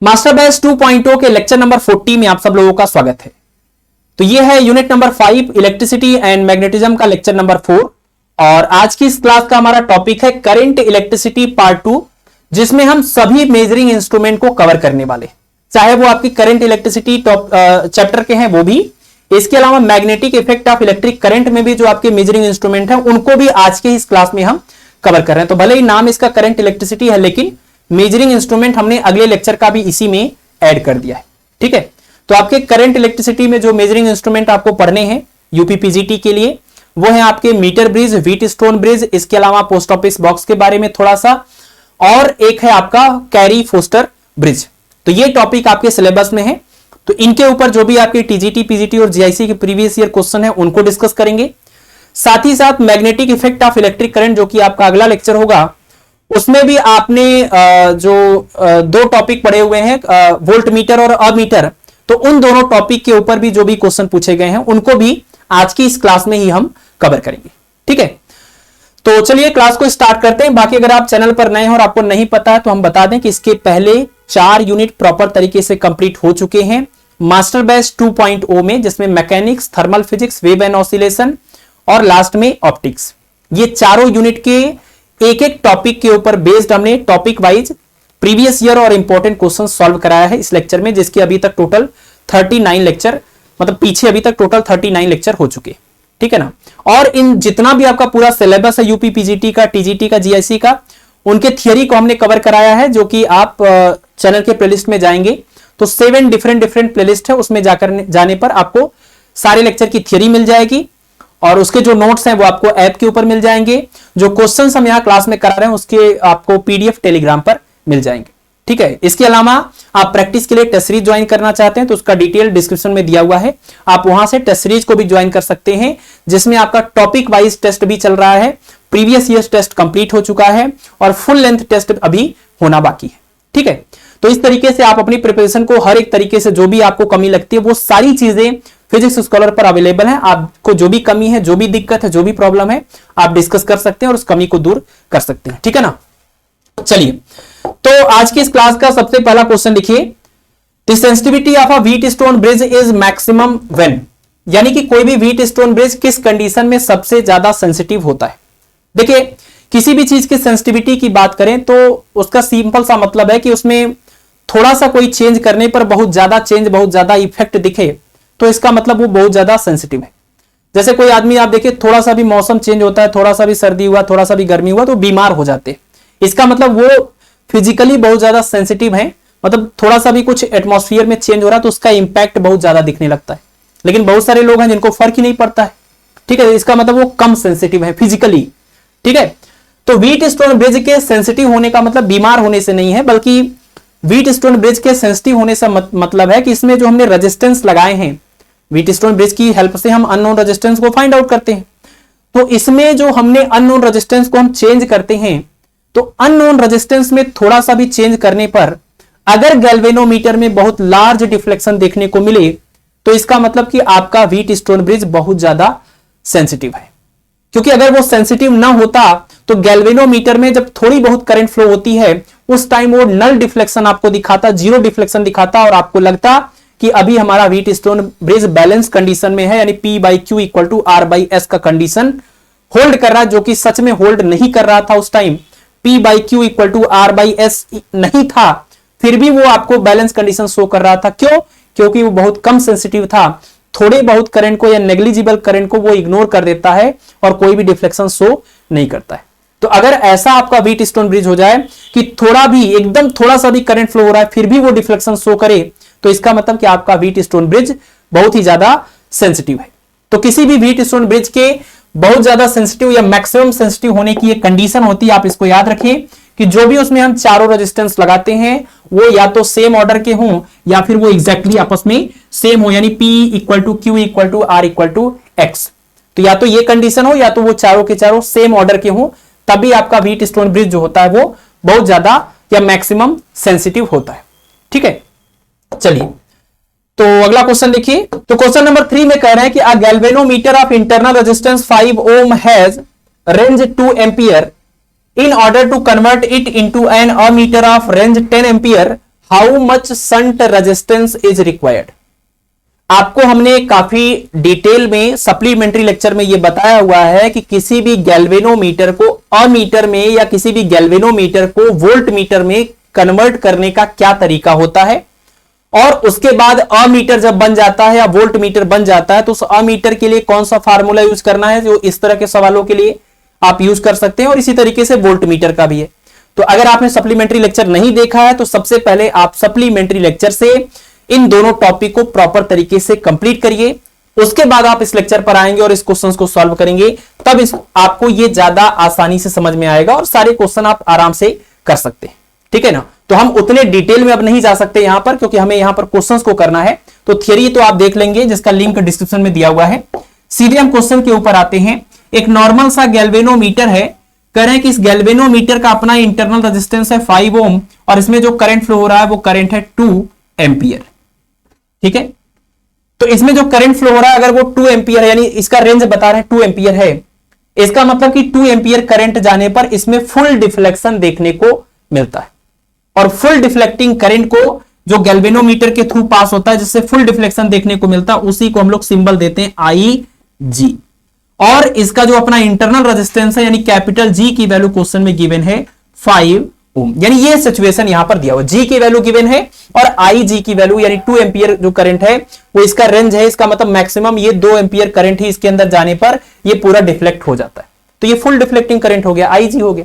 Master batch 2.0 के lecture number 40 में आप सब लोगों का स्वागत है। तो ये है unit number 5 electricity and magnetism का लेक्चर नंबर 4 और आज की इस क्लास का हमारा टॉपिक है करंट इलेक्ट्रिसिटी पार्ट 2, जिसमें हम सभी मेजरिंग इंस्ट्रूमेंट को कवर करने वाले, चाहे वो आपकी करंट इलेक्ट्रिसिटी चैप्टर के हैं वो भी, इसके अलावा magnetic effect of electric current में भी जो आपके मेजरिंग इंस्ट्रूमेंट है उनको भी आज के इस क्लास में हम कवर कर रहे हैं। तो भले ही नाम इसका करंट इलेक्ट्रिसिटी है, लेकिन मेजरिंग इंस्ट्रूमेंट हमने अगले लेक्चर का भी इसी में ऐड कर दिया है। ठीक है, तो आपके करंट इलेक्ट्रिसिटी में जो मेजरिंग इंस्ट्रूमेंट आपको पढ़ने हैं यूपी पीजीटी के लिए, वो है आपके metre bridge, Wheatstone bridge, इसके अलावा पोस्ट ऑफिस बॉक्स के बारे में थोड़ा सा, और एक है आपका कैरी फोस्टर ब्रिज। तो ये टॉपिक आपके सिलेबस में है। तो इनके ऊपर जो भी आपके टीजीटी, पीजीटी और जीआईसी के प्रीवियस ईयर क्वेश्चन है उनको डिस्कस करेंगे। साथ ही साथ magnetic effect of electric current जो कि आपका अगला लेक्चर होगा, उसमें भी आपने जो दो टॉपिक पढ़े हुए हैं, वोल्ट मीटर और अमीटर, तो उन दोनों टॉपिक के ऊपर भी जो भी क्वेश्चन पूछे गए हैं उनको भी आज की इस क्लास में ही हम कवर करेंगे। ठीक है, तो चलिए क्लास को स्टार्ट करते हैं। बाकी अगर आप चैनल पर नए हैं और आपको नहीं पता है तो हम बता दें कि इसके पहले 4 यूनिट प्रॉपर तरीके से कंप्लीट हो चुके हैं मास्टर बैच 2.0 में, जिसमें mechanics, thermal physics, wave and oscillation और लास्ट में ऑप्टिक्स। ये चारों यूनिट के एक एक टॉपिक के ऊपर बेस्ड हमने टॉपिक वाइज प्रीवियस ईयर और इंपॉर्टेंट क्वेश्चन सॉल्व कराया है इस लेक्चर में, जिसके अभी तक टोटल 39 लेक्चर, मतलब पीछे अभी तक टोटल 39 लेक्चर हो चुके। ठीक है ना, और इन जितना भी आपका पूरा सिलेबस है यूपी पीजीटी का, टीजीटी का, जीआईसी का, उनके थियरी को हमने कवर कराया है, जो कि आप चैनल के प्लेलिस्ट में जाएंगे तो 7 डिफरेंट प्लेलिस्ट है, उसमें जाने पर आपको सारे लेक्चर की थियरी मिल जाएगी और उसके जो नोट्स हैं वो आपको ऐप के ऊपर मिल जाएंगे। जो क्वेश्चंस हम यहाँ क्लास में कर रहे हैं उसके आपको पीडीएफ टेलीग्राम पर मिल जाएंगे। ठीक है, इसके अलावा आप प्रैक्टिस के लिए टेस्ट सीरीज ज्वाइन करना चाहते हैं तो उसका डिटेल डिस्क्रिप्शन में दिया हुआ है, आप वहां से टेस्ट सीरीज को भी ज्वाइन कर सकते हैं, जिसमें आपका टॉपिक वाइज टेस्ट भी चल रहा है। प्रीवियस ईयर टेस्ट कंप्लीट हो चुका है और फुल लेंथ टेस्ट अभी होना बाकी है। ठीक है, तो इस तरीके से आप अपनी प्रिपरेशन को हर एक तरीके से, जो भी आपको कमी लगती है वो सारी चीजें फिजिक्स स्कॉलर पर अवेलेबल है। आपको जो भी कमी है, जो भी दिक्कत है, जो भी प्रॉब्लम है, आप डिस्कस कर सकते हैं और उस कमी को दूर कर सकते हैं। ठीक है ना, चलिए तो आज की इस क्लास का सबसे पहला क्वेश्चन लिखिए, the sensitivity of a Wheatstone bridge is maximum when, यानी कि कोई भी व्हीट स्टोन ब्रिज किस कंडीशन में सबसे ज्यादा सेंसिटिव होता है। देखिए, किसी भी चीज की सेंसिटिविटी की बात करें तो उसका सिंपल सा मतलब है कि उसमें थोड़ा सा कोई चेंज करने पर बहुत ज्यादा चेंज, बहुत ज्यादा इफेक्ट दिखे तो इसका मतलब वो बहुत ज्यादा सेंसिटिव है। जैसे कोई आदमी आप देखिए, थोड़ा सा भी मौसम चेंज होता है, थोड़ा सा भी सर्दी हुआ, थोड़ा सा भी गर्मी हुआ तो बीमार हो जाते हैं। इसका मतलब वो फिजिकली बहुत ज्यादा सेंसिटिव है, मतलब थोड़ा सा भी कुछ एटमॉस्फेयर में चेंज हो रहा है तो उसका इंपैक्ट बहुत ज्यादा दिखने लगता है। लेकिन बहुत सारे लोग हैं जिनको फर्क ही नहीं पड़ता है। ठीक है, इसका मतलब वो कम सेंसिटिव है फिजिकली। ठीक है, तो व्हीट स्टोन ब्रिज के सेंसिटिव होने का मतलब बीमार होने से नहीं है, बल्कि व्हीट स्टोन ब्रिज के सेंसिटिव होने से मतलब है कि इसमें जो हमने रेजिस्टेंस लगाए हैं, व्हीट स्टोन ब्रिज की हेल्प से हम अननोन रेजिस्टेंस को फाइंड आउट करते हैं। तो इसमें जो हमने अननोन रेजिस्टेंस को हम चेंज करते हैं, तो अननोन रेजिस्टेंस में थोड़ा सा भी चेंज करने पर अगर गैल्वेनोमीटर में बहुत लार्ज डिफ्लेक्शन देखने को मिले तो इसका मतलब कि आपका व्हीट स्टोन ब्रिज बहुत ज्यादा सेंसिटिव है। क्योंकि अगर वो सेंसिटिव ना होता तो गैल्वेनोमीटर में जब थोड़ी बहुत करंट फ्लो होती है उस टाइम वो नल डिफ्लेक्शन आपको दिखाता, जीरो डिफ्लेक्शन दिखाता और आपको लगता कि अभी हमारा Wheatstone bridge balance condition में है, यानी P by Q equal to R by S का कंडीशन होल्ड कर रहा है, जो कि सच में होल्ड नहीं कर रहा था। उस time P by Q equal to R by S नहीं था, फिर भी वो आपको बैलेंस कंडीशन शो कर रहा था। क्यों? क्योंकि वो बहुत कम सेंसिटिव था, थोड़े बहुत करंट को या नेग्लिजिबल करंट को वो इग्नोर कर देता है और कोई भी डिफ्लेक्शन शो नहीं करता है। तो अगर ऐसा आपका व्हीट स्टोन ब्रिज हो जाए कि थोड़ा भी, एकदम थोड़ा सा भी करंट फ्लो हो रहा है फिर भी वो डिफ्लेक्शन शो करे, तो इसका मतलब कि आपका व्हीट स्टोन ब्रिज बहुत ही ज्यादा सेंसिटिव है। तो किसी भी व्हीट स्टोन ब्रिज के बहुत ज्यादा सेंसिटिव या मैक्सिमम सेंसिटिव होने की एक कंडीशन होती है, आप इसको याद रखिए कि जो भी उसमें हम चारों रेजिस्टेंस लगाते हैं वो या तो सेम ऑर्डर के हों या फिर वो एग्जैक्टली आपस में सेम हो, यानी P equal to Q equal to R equal to X. तो या तो ये कंडीशन हो या तो वो चारों के चारों सेम ऑर्डर के हों, तभी आपका व्हीट स्टोन ब्रिज जो होता है वो बहुत ज्यादा या मैक्सिमम सेंसिटिव होता है। ठीक है, चलिए तो अगला क्वेश्चन देखिए। तो क्वेश्चन नंबर 3 में कह रहे हैं कि a galvanometer of internal resistance 5 ohm has range 2 ampere In order to convert it into an ammeter of range 10 ampere, how much shunt resistance is required. आपको हमने काफी डिटेल में सप्लीमेंट्री लेक्चर में यह बताया हुआ है कि किसी भी गैल्वेनोमीटर को अमीटर में या किसी भी गैल्वेनोमीटर को वोल्ट मीटर में कन्वर्ट करने का क्या तरीका होता है, और उसके बाद अमीटर जब बन जाता है या वोल्ट मीटर बन जाता है तो उस अमीटर के लिए कौन सा फार्मूला यूज करना है, जो इस तरह के सवालों के लिए आप यूज कर सकते हैं, और इसी तरीके से वोल्ट मीटर का भी है। तो अगर आपने सप्लीमेंट्री लेक्चर नहीं देखा है तो सबसे पहले आप सप्लीमेंट्री लेक्चर से इन दोनों टॉपिक को प्रॉपर तरीके से कंप्लीट करिए, उसके बाद आप इस लेक्चर पर आएंगे और इस क्वेश्चंस को सॉल्व करेंगे, तब आपको ये ज्यादा आसानी से समझ में आएगा और सारे क्वेश्चन आप आराम से कर सकते हैं। ठीक है ना। तो हम उतने डिटेल में अब नहीं जा सकते यहां पर, क्योंकि हमें यहां पर क्वेश्चंस को करना है। तो थियरी तो आप देख लेंगे जिसका लिंक डिस्क्रिप्शन में दिया हुआ है। सीधे हम क्वेश्चन के ऊपर आते हैं। एक नॉर्मल सा गैल्वेनोमीटर है, कह रहे हैं कि इस गैल्वेनोमीटर का अपना इंटरनल रेजिस्टेंस है 5 ओम और इसमें जो करंट फ्लो हो रहा है वो करंट है 2 एम्पियर। ठीक है। तो इसमें जो करंट फ्लो हो रहा है अगर वो 2 एम्पियर है, यानी इसका रेंज बता रहे हैं 2 एम्पियर है, इसका मतलब कि 2 एम्पियर करंट जाने पर इसमें फुल डिफ्लेक्शन देखने को मिलता है। और फुल डिफ्लेक्टिंग करंट को जो गैल्वेनोमीटर के थ्रू पास होता है, जिससे फुल डिफ्लेक्शन देखने को मिलता है, उसी को हम लोग सिंबल देते हैं IG। और इसका जो अपना इंटरनल रेजिस्टेंस है यानी कैपिटल G की वैल्यू क्वेश्चन में गिवन है 5 ओम। यानी ये सिचुएशन यहां पर दिया हुआ, G की वैल्यू गिवन है और IG की वैल्यू यानी 2 एम्पियर जो करंट है वो इसका रेंज है। इसका मतलब मैक्सिमम ये 2 एम्पियर करंट ही इसके अंदर जाने पर ये पूरा डिफ्लेक्ट हो जाता है। तो ये फुल डिफ्लेक्टिंग करंट हो गया, IG हो गया।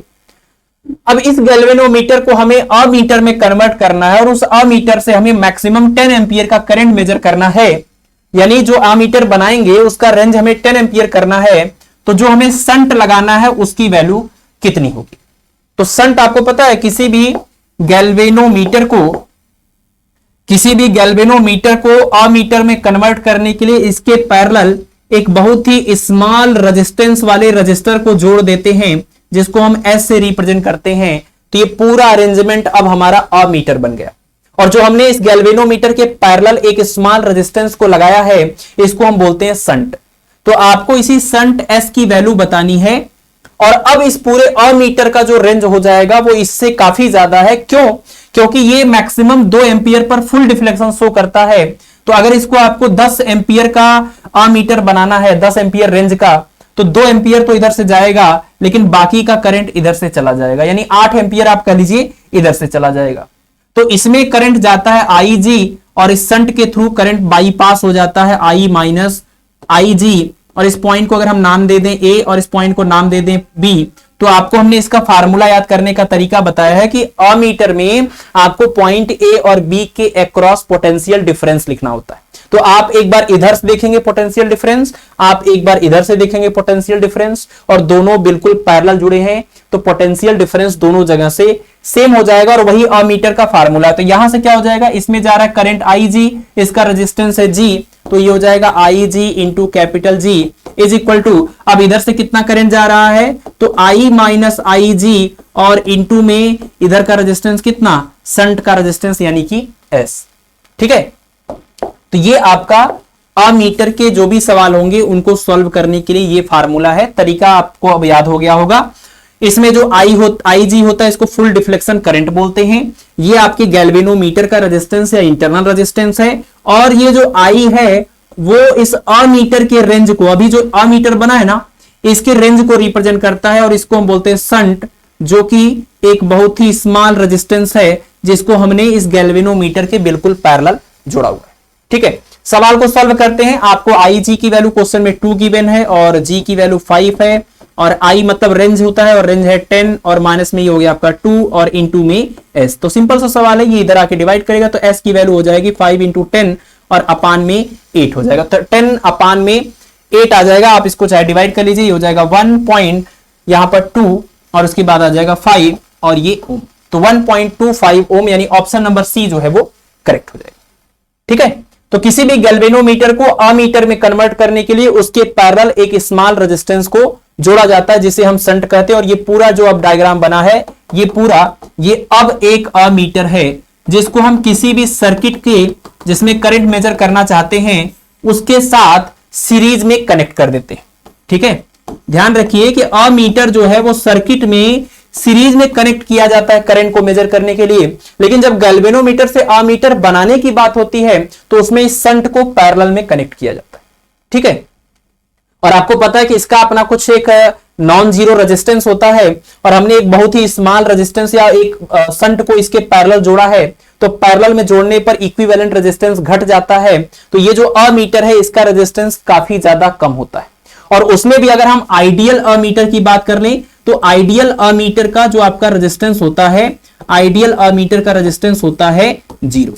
अब इस गैल्वेनोमीटर को हमें अमीटर में कन्वर्ट करना है और उस अमीटर से हमें मैक्सिमम 10 एम्पियर का करंट मेजर करना है। यानी जो अमीटर बनाएंगे उसका रेंज हमें 10 एम्पियर करना है, तो जो हमें शंट लगाना है उसकी वैल्यू कितनी होगी। तो शंट आपको पता है किसी भी गैल्वेनोमीटर को अमीटर में कन्वर्ट करने के लिए इसके पैरेलल एक बहुत ही स्मॉल रेजिस्टेंस वाले रजिस्टर को जोड़ देते हैं, जिसको हम S से रिप्रेजेंट करते हैं। तो ये पूरा अरेंजमेंट अब हमारा अमीटर बन गया। और जो हमने इस गैल्वेनोमीटर के पैरेलल एक स्मॉल रेजिस्टेंस को लगाया है, इसको हम बोलते हैं शंट। तो आपको इसी शंट S की वैल्यू बतानी है। और अब इस पूरे अमीटर का जो रेंज हो जाएगा वो इससे काफी ज्यादा है। क्यों? क्योंकि ये maximum 2 ampere per full deflection show करता है। तो अगर इसको आपको 10 एम्पियर का अमीटर बनाना है, 10 एम्पियर रेंज का, तो 2 एम्पियर तो इधर से जाएगा, लेकिन बाकी का करंट इधर से चला जाएगा। यानी 8 एम्पियर आप कह लीजिए इधर से चला जाएगा। तो इसमें करंट जाता है IG और इस शंट के थ्रू करंट बाईपास हो जाता है I माइनस IG। और इस पॉइंट को अगर हम नाम दे दें A और इस पॉइंट को नाम दे दें B, तो आपको हमने इसका फार्मूला याद करने का तरीका बताया है कि अमीटर में आपको पॉइंट A और B के अक्रॉस पोटेंशियल डिफरेंस लिखना होता है। तो आप एक बार इधर से देखेंगे पोटेंशियल डिफरेंस, आप एक बार इधर से देखेंगे पोटेंशियल डिफरेंस, और दोनों बिल्कुल पैरेलल जुड़े हैं, तो पोटेंशियल डिफरेंस दोनों जगह से सेम हो जाएगा और वही अमीटर का फार्मूला है। तो यहां से क्या हो जाएगा, इसमें जा रहा है करंट IG, इसका रेजिस्टेंस है G, तो ये हो जाएगा IG into capital G is equal to, अब इधर से कितना करंट जा रहा है, तो I माइनस IG और इंटू में इधर का रेजिस्टेंस कितना, शंट का रेजिस्टेंस यानी कि S। ठीक है। तो ये आपका अमीटर के जो भी सवाल होंगे उनको सॉल्व करने के लिए ये फार्मूला है। तरीका आपको अब याद हो गया होगा। इसमें जो IG होता है इसको फुल डिफ्लेक्शन करंट बोलते हैं। ये आपके गैल्वेनोमीटर का रेजिस्टेंस है, इंटरनल रेजिस्टेंस है। और ये जो I है वो इस अमीटर के रेंज को, अभी जो अमीटर बना है ना, इसके रेंज को रिप्रेजेंट करता है और इसको हम बोलते हैं शंट, जो कि एक बहुत ही स्मॉल रेजिस्टेंस है जिसको हमने इस गैल्वेनोमीटर के बिल्कुल पैरेलल जोड़ा हुआ है। ठीक है। सवाल को सॉल्व करते हैं। आपको IG की वैल्यू क्वेश्चन में 2 गिवन है और G की वैल्यू 5 है, और I मतलब रेंज होता है और रेंज है 10 और माइनस में ये हो गया आपका 2 और इनटू में S। तो सिंपल सा सवाल है, ये इधर आके डिवाइड करेगा तो S की वैल्यू हो जाएगी 5 इंटू 10 और अपान में 8 हो जाएगा। तो 10 अपान में 8 आ जाएगा। आप इसको चाहे डिवाइड कर लीजिए, ये हो जाएगा 1 पॉइंट यहां पर 2 और उसके बाद आ जाएगा 5 और ये ओम। तो 1.25 ओम, यानी ऑप्शन नंबर C जो है वो करेक्ट हो जाएगा। ठीक है। तो किसी भी गैल्वेनोमीटर को अमीटर में कन्वर्ट करने के लिए उसके पैरेलल एक स्मॉल रेजिस्टेंस को जोड़ा जाता है, जिसे हम शंट कहते हैं। और ये पूरा जो अब डायग्राम बना है, ये पूरा ये अब एक अमीटर है जिसको हम किसी भी सर्किट के जिसमें करंट मेजर करना चाहते हैं उसके साथ सीरीज में कनेक्ट कर देते हैं। ठीक है। ध्यान रखिए कि अमीटर जो है वो सर्किट में सीरीज में कनेक्ट किया जाता है करंट को मेजर करने के लिए, लेकिन जब गैल्वेनोमीटर से अमीटर बनाने की बात होती है तो उसमें इस शंट को पैरेलल में कनेक्ट किया जाता है। ठीक है, और आपको पता है कि इसका अपना कुछ एक नॉन जीरो रेजिस्टेंस होता है, और हमने एक बहुत ही स्मॉल रेजिस्टेंस या एक शंट को इसके पैरेलल जोड़ा है, तो पैरेलल में जोड़ने पर इक्विवेलेंट रेजिस्टेंस घट जाता है। तो ये जो अमीटर है इसका रेजिस्टेंस काफी ज्यादा कम होता है। और उसमें भी अगर हम आइडियल अमीटर की बात कर लें तो आइडियल अमीटर का जो आपका रेजिस्टेंस होता है, आइडियल अमीटर का रेजिस्टेंस होता है 0।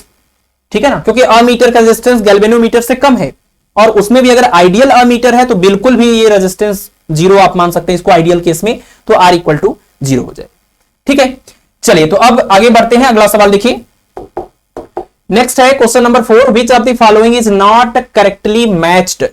ठीक है ना, क्योंकि अमीटर का रेजिस्टेंस गैल्वेनोमीटर से कम है, और उसमें भी अगर आइडियल अमीटर है तो बिल्कुल भी ये रेजिस्टेंस 0 आप मान सकते हैं इसको आइडियल केस में, तो R इक्वल टू 0 हो जाए। ठीक है, चलिए तो अब आगे बढ़ते हैं। अगला सवाल देखिए, नेक्स्ट है question number 4, which of the following is not correctly matched.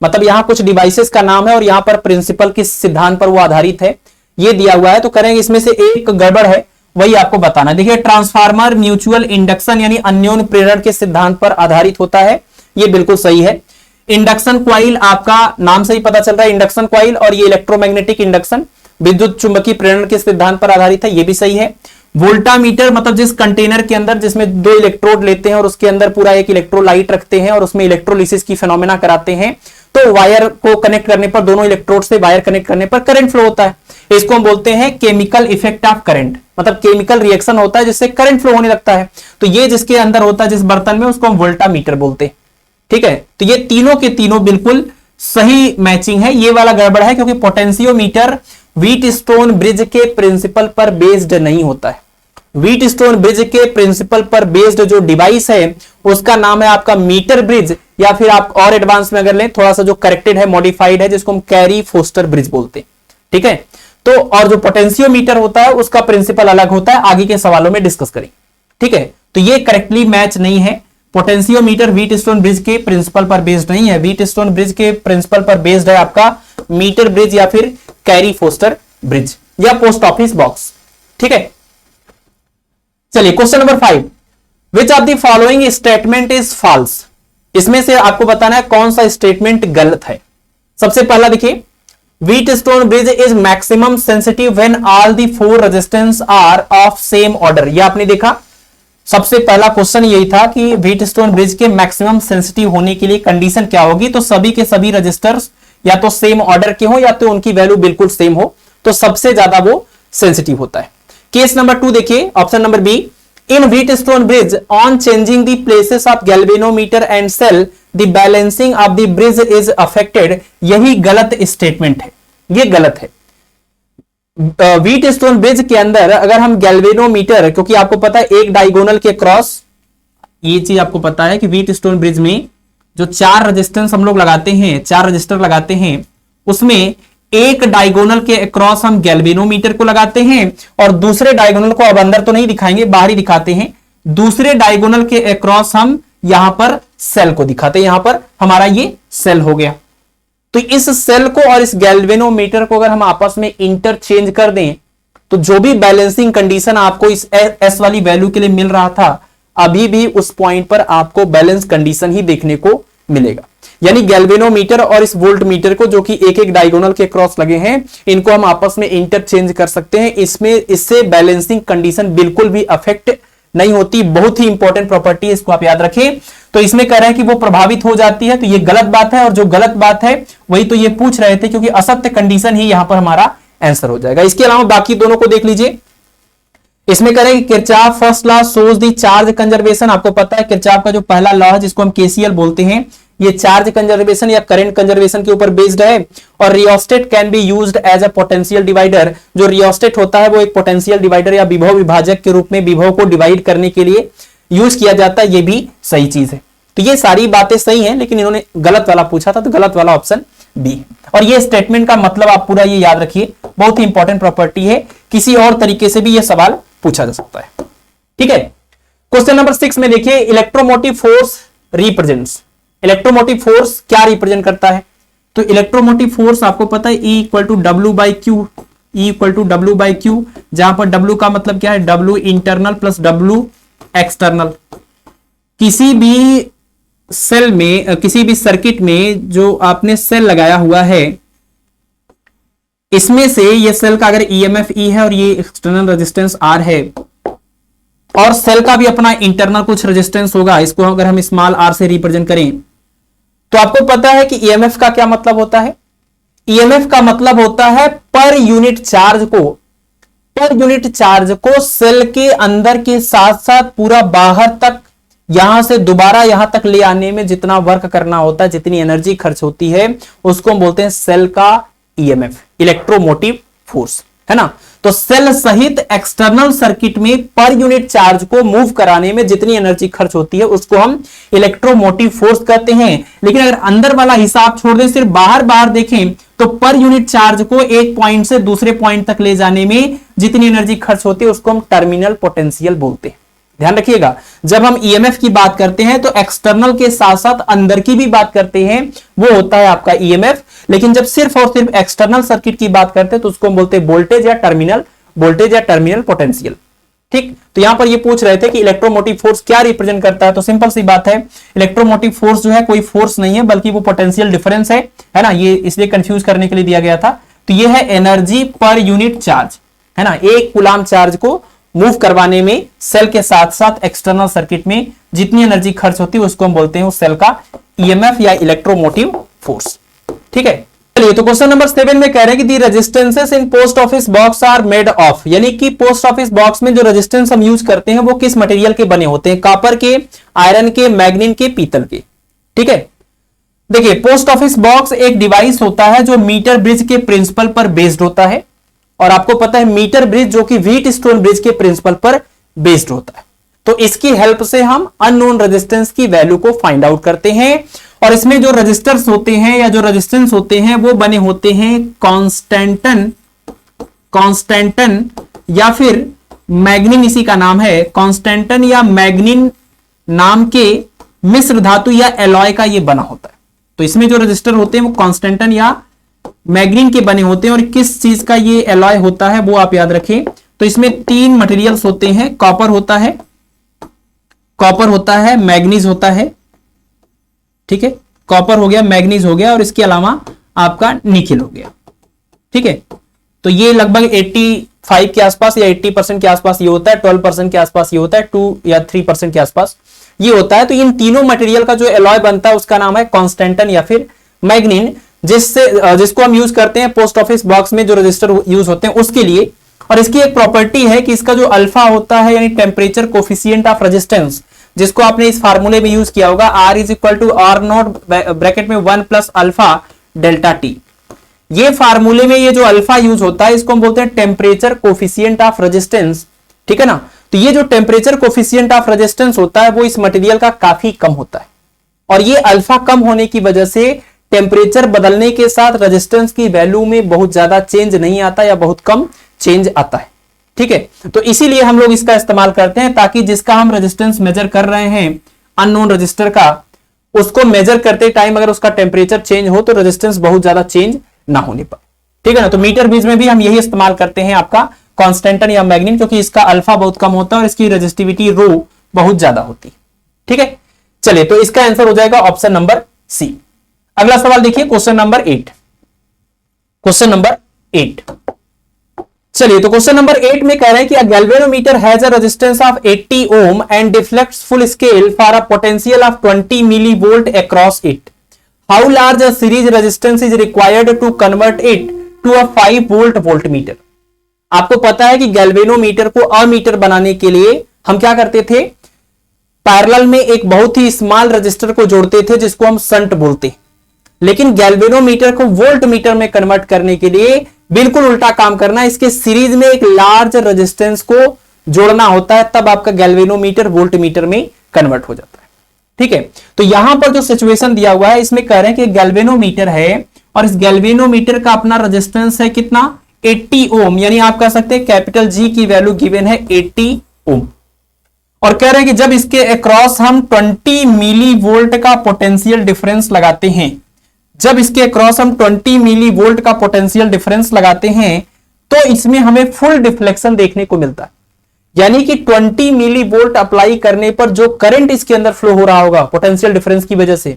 मतलब यहां कुछ डिवाइसेस का नाम है और यहां पर प्रिंसिपल किस सिद्धांत पर वो आधारित है ये दिया हुआ है, तो करेंगे इसमें से एक गड़बड़ है, वही आपको बताना। देखिए, ट्रांसफार्मर म्यूचुअल इंडक्शन यानी अन्योन्य प्रेरण के सिद्धांत पर आधारित होता है, ये बिल्कुल सही है। इंडक्शन क्वाइल आपका नाम से ही पता चल रहा है, इंडक्शन क्वाइल, और ये इलेक्ट्रोमैग्नेटिक इंडक्शन विद्युत चुंबकीय प्रेरण के सिद्धांत पर आधारित है, ये भी सही है। वोल्टामीटर मतलब जिस कंटेनर के अंदर जिसमें 2 इलेक्ट्रोड लेते हैं और उसके अंदर पूरा एक इलेक्ट्रोलाइट रखते हैं और उसमें इलेक्ट्रोलिसिस की फेनोमेना कराते हैं, तो वायर को कनेक्ट करने पर, दोनों इलेक्ट्रोड से वायर कनेक्ट करने पर करंट फ्लो होता है। इसको हम बोलते हैं केमिकल इफेक्ट ऑफ करंट, मतलब केमिकल रिएक्शन होता है जिससे करंट फ्लो होने लगता है। तो ये जिसके अंदर होता है जिस बर्तन में, उसको हम वोल्टामीटर बोलते हैं। ठीक है, तो ये तीनों के तीनों बिल्कुल सही मैचिंग है। ये वाला गड़बड़ है क्योंकि पोटेंशियोमीटर व्हीटस्टोन ब्रिज के प्रिंसिपल पर बेस्ड नहीं होता है। व्हीटस्टोन ब्रिज के प्रिंसिपल पर बेस्ड जो डिवाइस है उसका नाम है आपका मीटर ब्रिज, या फिर आप और एडवांस में अगर लें थोड़ा सा जो करेक्टेड है, मॉडिफाइड है, जिसको हम कैरी फोस्टर ब्रिज बोलते हैं। ठीक है, तो और जो पोटेंशियोमीटर होता है उसका प्रिंसिपल अलग होता है, आगे के सवालों में डिस्कस करेंगे। ठीक है, तो ये करेक्टली मैच नहीं है। पोटेंशियोमीटर व्हीटस्टोन ब्रिज के प्रिंसिपल पर बेस्ड नहीं है, व्हीटस्टोन ब्रिज के प्रिंसिपल पर बेस्ड है आपका मीटर ब्रिज या फिर कैरी फोस्टर ब्रिज या पोस्ट ऑफिस बॉक्स। ठीक है, चलिए question number 5, which of the following statement is false. इसमें से आपको बताना है कौन सा स्टेटमेंट गलत है। सबसे पहला देखिए, Wheatstone bridge is maximum sensitive when all the 4 resistance R of same order. यह आपने देखा, सबसे पहला क्वेश्चन यही था कि व्हीटस्टोन ब्रिज के मैक्सिमम सेंसिटिव होने के लिए कंडीशन क्या होगी, तो सभी के सभी रजिस्टर्स या तो सेम ऑर्डर के हो या तो उनकी वैल्यू बिल्कुल सेम हो, तो सबसे ज्यादा वो सेंसिटिव होता है। केस नंबर 2 देखिए, option number B, in Wheatstone bridge on changing the places of galvanometer and cell the balancing of the bridge is affected. यही गलत स्टेटमेंट है, ये गलत है। व्हीटस्टोन ब्रिज के अंदर अगर हम गैल्वेनोमीटर, क्योंकि आपको पता है एक डायगोनल के क्रॉस, ये चीज आपको पता है कि व्हीटस्टोन ब्रिज में जो 4 रेजिस्टेंस हम लोग लगाते हैं, 4 रजिस्टर लगाते हैं, उसमें एक डायगोनल के अक्रॉस हम गैल्वेनोमीटर को लगाते हैं और दूसरे डायगोनल को, अब अंदर तो नहीं दिखाएंगे, बाहर ही दिखाते हैं, दूसरे डायगोनल के अक्रॉस हम यहां पर सेल को दिखाते हैं। यहां पर हमारा ये सेल हो गया। तो इस सेल को और इस गैल्वेनोमीटर को अगर हम आपस में इंटरचेंज कर दें तो जो भी बैलेंसिंग कंडीशन आपको इस एस वाली वैल्यू के लिए मिल रहा था, अभी भी उस पॉइंट पर आपको बैलेंस कंडीशन ही देखने को मिलेगा। यानी गैल्वेनोमीटर और इस वोल्टमीटर को, जो कि एक एक डायगोनल के क्रॉस लगे हैं, इनको हम आपस में इंटरचेंज कर सकते हैं। इससे बैलेंसिंग कंडीशन बिल्कुल भी अफेक्ट नहीं होती। बहुत ही इंपॉर्टेंट प्रॉपर्टी है, इसको आप याद रखें। तो इसमें कह रहे हैं कि वो प्रभावित हो जाती है, तो ये गलत बात है, और जो गलत बात है वही तो ये पूछ रहे थे, क्योंकि असत्य कंडीशन ही यहां पर हमारा आंसर हो जाएगा। इसके अलावा बाकी दोनों को देख लीजिए। इसमें करें Kirchhoff first law shows the charge conservation. आपको पता है किरचॉफ का जो पहला लॉ है जिसको हम केसीएल बोलते हैं, ये चार्ज कंजर्वेशन या करंट कंजर्वेशन के ऊपर बेस्ड है। और rheostat can be used as a potential divider. जो रियोस्टेट होता है वो एक पोटेंशियल डिवाइडर या विभव विभाजक के रूप में विभव को डिवाइड करने के लिए यूज किया जाता है। ये भी सही चीज है। तो ये सारी बातें सही हैं, लेकिन इन्होंने गलत वाला पूछा था, तो गलत वाला ऑप्शन बी। और ये स्टेटमेंट का मतलब आप पूरा ये याद रखिए, बहुत ही इंपॉर्टेंट प्रॉपर्टी है, किसी और तरीके से भी ये सवाल पूछा जा सकता है। ठीक है, क्वेश्चन नंबर 6 में देखिए, electromotive force represents. Electromotive force क्या रिप्रेजेंट करता है? तो इलेक्ट्रोमोटिव फोर्स आपको पता है E equal to W by Q, E equal to W by Q, जहां पर W का मतलब क्या है, W internal plus W external. किसी भी सेल में, किसी भी सर्किट में जो आपने सेल लगाया हुआ है, इसमें से ये सेल का अगर ईएमएफ ई है और ये एक्सटर्नल रेजिस्टेंस आर है, और सेल का भी अपना इंटरनल कुछ रेजिस्टेंस होगा, इसको अगर हम स्मॉल आर से रिप्रेजेंट करें, तो आपको पता है कि ईएमएफ का क्या मतलब होता है। ईएमएफ का मतलब होता है पर यूनिट चार्ज को सेल के अंदर के साथ साथ पूरा बाहर तक, यहां से दोबारा यहां तक ले आने में जितना वर्क करना होता है, जितनी एनर्जी खर्च होती है, उसको हम बोलते हैं सेल का ईएमएफ, इलेक्ट्रोमोटिव फोर्स, है ना। तो सेल सहित एक्सटर्नल सर्किट में पर यूनिट चार्ज को मूव कराने में जितनी एनर्जी खर्च होती है उसको हम इलेक्ट्रोमोटिव फोर्स कहते हैं। लेकिन अगर अंदर वाला हिसाब छोड़ दें, सिर्फ बाहर देखें, तो पर यूनिट चार्ज को एक पॉइंट से दूसरे पॉइंट तक ले जाने में जितनी एनर्जी खर्च होती है उसको हम टर्मिनल पोटेंशियल बोलते हैं। ध्यान रखिएगा, जब हम ईएमएफ की बात करते हैं तो एक्सटर्नल के साथ साथ अंदर की भी बात करते हैं, वो होता है आपका ईएमएफ। लेकिन जब सिर्फ और सिर्फ एक्सटर्नल सर्किट की बात करते हैं तो उसको हम बोलते हैं वोल्टेज या टर्मिनल पोटेंशियल। ठीक, तो यहां पर ये पूछ रहे थे कि इलेक्ट्रोमोटिव फोर्स क्या रिप्रेजेंट करता है, तो सिंपल सी बात है, इलेक्ट्रोमोटिव फोर्स जो है कोई फोर्स नहीं है बल्कि वो पोटेंशियल डिफरेंस है ना। ये इसलिए कंफ्यूज करने के लिए दिया गया था। तो ये है एनर्जी पर यूनिट चार्ज, है ना। एक कूलाम चार्ज को मूव करवाने में सेल के साथ साथ एक्सटर्नल सर्किट में जितनी एनर्जी खर्च होती है उसको हम बोलते हैं उस सेल का ईएमएफ या इलेक्ट्रोमोटिव फोर्स। ठीक है, चलिए तो क्वेश्चन नंबर 7 में कह रहे हैं कि the resistances in post office box are made of, यानी कि पोस्ट ऑफिस बॉक्स में जो रेजिस्टेंस हम यूज करते हैं वो किस मटेरियल के बने होते हैं, कॉपर के, आयरन के, मैग्नीन के, पीतल के। ठीक है, देखिए पोस्ट ऑफिस बॉक्स एक डिवाइस होता है जो मीटर ब्रिज के प्रिंसिपल पर बेस्ड होता है, और आपको पता है मीटर ब्रिज जो कि व्हीट स्टोन ब्रिज के प्रिंसिपल पर बेस्ड होता है। तो इसकी हेल्प से हम अननोन रेजिस्टेंस की वैल्यू को फाइंड आउट करते हैं, और इसमें जो रजिस्टर्स होते हैं या जो रेजिस्टेंस होते हैं वो बने होते हैं कांस्टेंटन या फिर मैग्नीन, इसी का नाम है कांस्टेंटन या मैग्नीन नाम के मिश्र धातु या एलॉय का ये बना होता है। तो इसमें जो रजिस्टर होते हैं वो कांस्टेंटन या मैग्नीन के बने होते हैं, और किस चीज का ये एलॉय होता है वो आप याद रखें। तो इसमें 3 मटेरियल्स होते हैं, कॉपर होता है, मैग्नीज होता है। ठीक है, कॉपर हो गया, मैग्नीज हो गया, और इसके अलावा आपका निकेल हो गया। ठीक है, तो ये लगभग 85 के आसपास या 80% के आसपास ये होता है, 12% के आसपास ये होता है, 2 या 3% के आसपास ये होता है। तो इन तीनों मटेरियल का जो एलॉय बनता है उसका नाम है कांस्टेंटन या फिर मैग्नीन, जिसको हम यूज करते हैं पोस्ट ऑफिस बॉक्स में जो रजिस्टर यूज होते हैं उसके लिए। और इसकी एक प्रॉपर्टी है कि इसका जो अल्फा होता है यानी टेम्परेचर कोफिशिएंट ऑफ रेजिस्टेंस, जिसको आपने इस फार्मूले में यूज किया होगा, R is equal to R naught bracket में 1 प्लस अल्फा डेल्टा टी। ये फार्मूले में ये जो अल्फा यूज होता है इसको हम बोलते हैं टेम्परेचर कोफिशिएंट ऑफ रेजिस्टेंस। ठीक है ना, तो ये जो टेम्परेचर कोफिशिएंट ऑफ रेजिस्टेंस होता है वो इस मटेरियल का काफी कम होता है, और ये अल्फा कम होने की वजह से टेम्परेचर बदलने के साथ रेजिस्टेंस की वैल्यू में बहुत ज्यादा चेंज नहीं आता या बहुत कम चेंज आता है। ठीक है, तो इसीलिए हम लोग इसका इस्तेमाल करते हैं ताकि जिसका हम रेजिस्टेंस मेजर कर रहे हैं अननोन रजिस्टर का, उसको मेजर करते टाइम अगर उसका टेम्परेचर चेंज हो तो रेजिस्टेंस बहुत ज्यादा चेंज ना होने पर। ठीक है ना, तो मीटर ब्रिज में भी हम यही इस्तेमाल करते हैं आपका कांस्टेंटन या मैग्नीन, क्योंकि इसका अल्फा बहुत कम होता है और इसकी रेजिस्टिविटी रो बहुत ज्यादा होती है। ठीक है, चलिए तो इसका आंसर हो जाएगा ऑप्शन नंबर सी। अगला सवाल देखिए क्वेश्चन नंबर 8। चलिए तो क्वेश्चन नंबर 8 में कह रहे हैं कि a galvanometer has a resistance of 80 ohm and deflects full scale for a potential of 20 millivolt across it. How large a series resistance is required to convert it to a 5 volt voltmeter. आपको पता है कि galvanometer को ammeter बनाने के लिए हम क्या करते थे, पैरेलल में एक बहुत ही स्मॉल रजिस्टर को जोड़ते थे जिसको हम शंट बोलते। लेकिन गैल्वेनोमीटर को वोल्ट मीटर में कन्वर्ट करने के लिए बिल्कुल उल्टा काम करना है, इसके सीरीज में एक लार्ज रेजिस्टेंस को जोड़ना होता है, तब आपका गैल्वेनोमीटर वोल्ट मीटर में कन्वर्ट हो जाता है। ठीक है, तो यहां पर जो सिचुएशन दिया हुआ है इसमें कह रहे हैं कि गैल्वेनोमीटर है और इस गैल्वेनोमीटर का अपना रेजिस्टेंस है कितना, 80 ओम, यानी आप कह सकते हैं कैपिटल जी की वैल्यू गिवन है 80 ओम, और कह रहे हैं कि जब इसके अक्रॉस हम 20 मिली वोल्ट का पोटेंशियल डिफरेंस लगाते हैं, जब इसके अक्रॉस हम 20 मिली वोल्ट का पोटेंशियल डिफरेंस लगाते हैं तो इसमें हमें फुल डिफ्लेक्शन देखने को मिलता है। यानी कि 20 मिली वोल्ट अप्लाई करने पर जो करंट इसके अंदर फ्लो हो रहा होगा पोटेंशियल डिफरेंस की वजह से,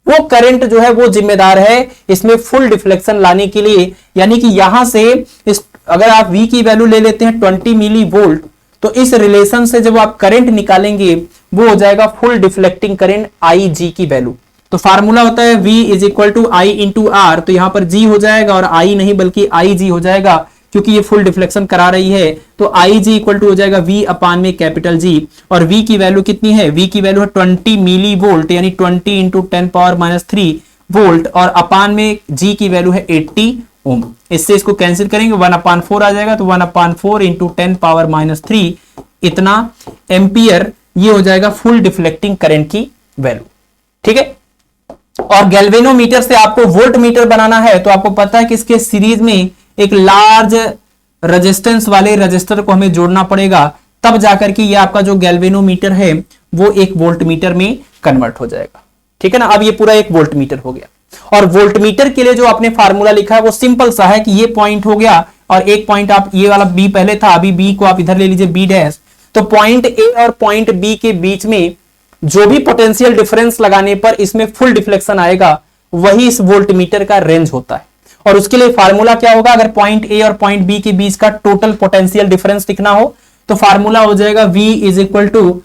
वो करंट जो है वो जिम्मेदार है इसमें फुल डिफ्लेक्शन लाने के लिए। यानी कि यहां से अगर आप V की वैल्यू ले लेते हैं 20 मिली वोल्ट, तो इस रिलेशन से जब आप करंट निकालेंगे वो हो जाएगा फुल डिफ्लेक्टिंग करंट IG की वैल्यू। तो फार्मूला होता है V is equal to I into R, तो यहां पर G हो जाएगा और I नहीं बल्कि IG हो जाएगा क्योंकि ये फुल डिफ्लेक्शन करा रही है। तो IG इक्वल टू हो जाएगा V अपान में कैपिटल G, और V की वैल्यू कितनी है, V की वैल्यू है 20 मिली वोल्ट यानी 20 इंटू 10 पावर माइनस 3 वोल्ट, और अपान में G की वैल्यू है 80 ओम। इससे इसको कैंसिल करेंगे 1/4 आ जाएगा, तो 1/4 इंटू 10 पावर माइनस 3 इतना एम्पियर, ये हो जाएगा फुल डिफ्लेक्टिंग करंट की वैल्यू। ठीक है, और गैल्वेनोमीटर से आपको वोल्ट मीटर बनाना है तो आपको पता है कि इसके सीरीज में एक लार्ज रेजिस्टेंस वाले रजिस्टर को हमें जोड़ना पड़ेगा, तब जाकर के ये आपका जो गैल्वेनोमीटर है वो एक वोल्ट मीटर में कन्वर्ट हो जाएगा। ठीक है ना, अब ये पूरा एक वोल्ट मीटर हो गया। और वोल्ट मीटर के लिए जो आपने फार्मूला लिखा है वो सिंपल सा है कि ये पॉइंट हो गया और एक पॉइंट आप, ये वाला बी पहले था, अभी बी को आप इधर ले लीजिए बी डैश, तो पॉइंट ए और पॉइंट बी के बीच में जो भी पोटेंशियल डिफरेंस लगाने पर इसमें फुल डिफ्लेक्शन आएगा वही इस वोल्ट मीटर का रेंज होता है। और उसके लिए फार्मूला क्या होगा, अगर पॉइंट ए और पॉइंट बी के बीच का टोटल पोटेंशियल डिफरेंस लिखना हो तो फार्मूला हो जाएगा V इज इक्वल टू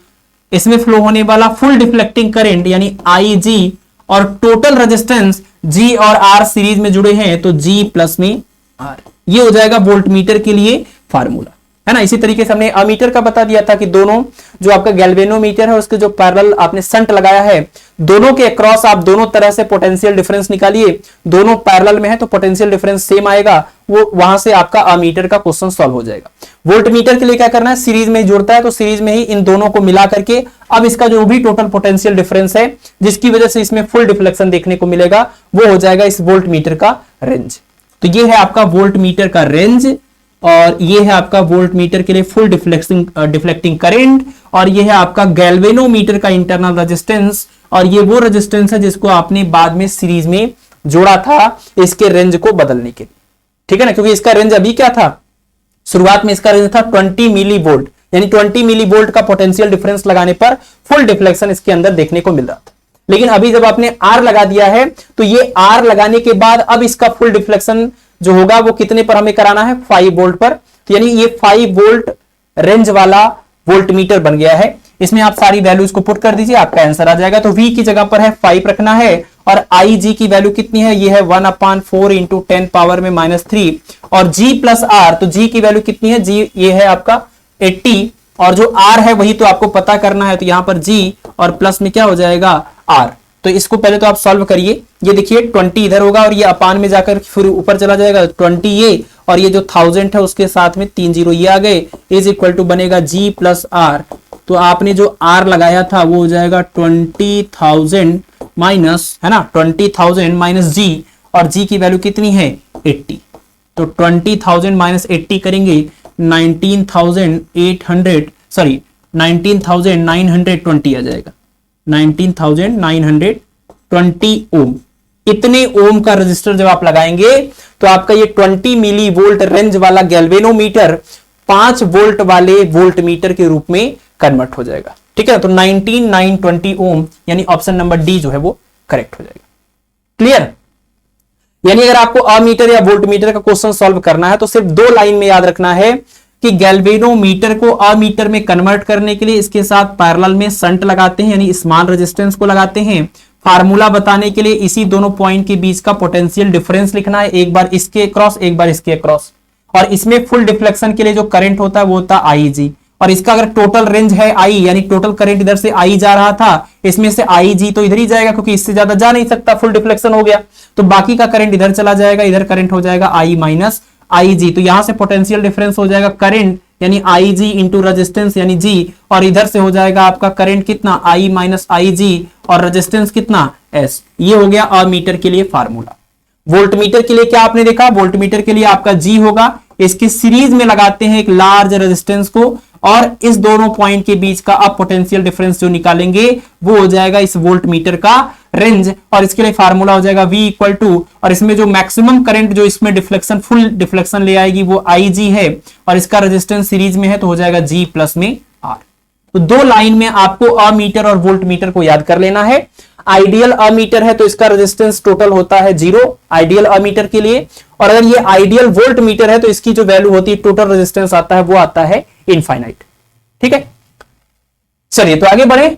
इसमें फ्लो होने वाला फुल डिफ्लेक्टिंग करंट यानी IG और टोटल रेजिस्टेंस G और R सीरीज में जुड़े हैं तो G प्लस में R, ये हो जाएगा वोल्ट मीटर के लिए फार्मूला, है ना। इसी तरीके से हमने अमीटर का बता दिया था कि दोनों जो आपका गैल्वेनोमीटर है उसके जो पैरेलल आपने शंट लगाया है, दोनों के अक्रॉस आप दोनों तरह से पोटेंशियल डिफरेंस निकालिए, दोनों पैरेलल में है तो पोटेंशियल डिफरेंस सेम आएगा, वो वहां से आपका अमीटर का क्वेश्चन सॉल्व हो जाएगा। वोल्ट मीटर के लिए क्या करना है, सीरीज में जुड़ता है तो सीरीज में ही इन दोनों को मिला करके अब इसका जो भी टोटल पोटेंशियल डिफरेंस है जिसकी वजह से इसमें फुल डिफ्लेक्शन देखने को मिलेगा वो हो जाएगा इस वोल्ट मीटर का रेंज। तो ये है आपका वोल्ट मीटर का रेंज, और ये है आपका वोल्ट मीटर के लिए फुल डिफ्लेक्टिंग करंट, और ये है आपका गैल्वेनोमीटर का इंटरनल रेजिस्टेंस, और ये वो रेजिस्टेंस है जिसको आपने बाद में सीरीज में जोड़ा था इसके रेंज को बदलने के लिए। ठीक है ना, क्योंकि इसका रेंज अभी क्या था, शुरुआत में इसका रेंज था 20 मिली वोल्ट, यानी 20 मिली वोल्ट का पोटेंशियल डिफरेंस लगाने पर फुल डिफ्लेक्शन इसके अंदर देखने को मिल रहा था। लेकिन अभी जब आपने R लगा दिया है तो ये R लगाने के बाद अब इसका फुल डिफ्लेक्शन जो होगा वो कितने पर हमें कराना है, 5 वोल्ट पर। तो यानी ये 5 वोल्ट रेंज वाला वोल्ट मीटर बन गया है। इसमें आप सारी वैल्यूज को पुट कर दीजिए, आपका आंसर आ जाएगा। तो V की जगह पर है 5 रखना है, और IG की वैल्यू कितनी है, ये है 1/4 इंटू 10 पावर में माइनस 3, और G प्लस R, तो G की वैल्यू कितनी है, G ये है आपका 80, और जो R है वही तो आपको पता करना है, तो यहां पर G और प्लस में क्या हो जाएगा R। तो इसको पहले तो आप सॉल्व करिए, ये देखिए 20 इधर होगा और ये अपान में जाकर फिर ऊपर चला जाएगा 20 ये, और ये जो 1000 है उसके साथ में 3 जीरो ये आ गए, इज इक्वल टू बनेगा G प्लस R। तो आपने जो R लगाया था वो हो जाएगा 20,000 माइनस, है ना, 20,000 माइनस G, और G की वैल्यू कितनी है 80, तो 20,000 माइनस 80 करेंगे 19,920 आ जाएगा, 19,920 ओम। इतने ओम का रजिस्टर जब आप लगाएंगे तो आपका ये 20 मिली वोल्ट रेंज वाला गैल्वेनोमीटर 5 वोल्ट वाले वोल्ट मीटर के रूप में कन्वर्ट हो जाएगा। ठीक है, तो 19,920 ओम, यानी ऑप्शन नंबर डी जो है वो करेक्ट हो जाएगा। क्लियर, यानी अगर आपको अमीटर या वोल्ट मीटर का क्वेश्चन सॉल्व करना है तो सिर्फ 2 लाइन में याद रखना है कि गैल्वेनोमीटर को अमीटर में कन्वर्ट करने के लिए इसके साथ पैरेलल में शंट लगाते हैं, यानी स्मॉल रेजिस्टेंस को लगाते हैं। फार्मूला बताने के लिए इसी दोनों पॉइंट के बीच का पोटेंशियल डिफरेंस लिखना है, एक बार इसके क्रॉस एक बार इसके क्रॉस, और इसमें फुल डिफ्लेक्शन के लिए जो करंट होता है वो होता है IG, और इसका अगर टोटल रेंज है I, यानी टोटल करंट इधर से I जा रहा था, इसमें से IG तो इधर ही जाएगा क्योंकि इससे ज्यादा जा नहीं सकता, फुल डिफ्लेक्शन हो गया, तो बाकी का करंट इधर चला जाएगा, इधर करंट हो जाएगा I माइनस IG, तो यहां से पोटेंशियल डिफरेंस हो जाएगा करंट यानी IG इंटू रेजिस्टेंस यानी G, और इधर से हो जाएगा आपका करंट कितना I माइनस IG, और रेजिस्टेंस कितना S। ये हो गया अमीटर के लिए फार्मूला। वोल्ट मीटर के लिए क्या आपने देखा, वोल्ट मीटर के लिए आपका G होगा, इसके सीरीज में लगाते हैं एक लार्ज रेजिस्टेंस को, और इस दोनों पॉइंट के बीच का अब पोटेंशियल डिफरेंस जो निकालेंगे वो हो जाएगा इस वोल्ट मीटर का रेंज, और इसके लिए फार्मूला हो जाएगा V इक्वल टू, और इसमें जो मैक्सिमम करंट जो इसमें डिफ्लेक्शन फुल डिफ्लेक्शन ले आएगी वो IG है, और इसका रेजिस्टेंस सीरीज में है तो हो जाएगा G प्लस में R। तो 2 लाइन में आपको अमीटर और वोल्ट मीटर को याद कर लेना है। आइडियल अमीटर है तो इसका रेजिस्टेंस टोटल होता है 0 आइडियल अमीटर के लिए, और अगर ये आइडियल वोल्ट मीटर है तो इसकी जो वैल्यू होती है टोटल रेजिस्टेंस आता है वो आता है इनफाइनाइट। ठीक है, चलिए तो आगे बढ़े।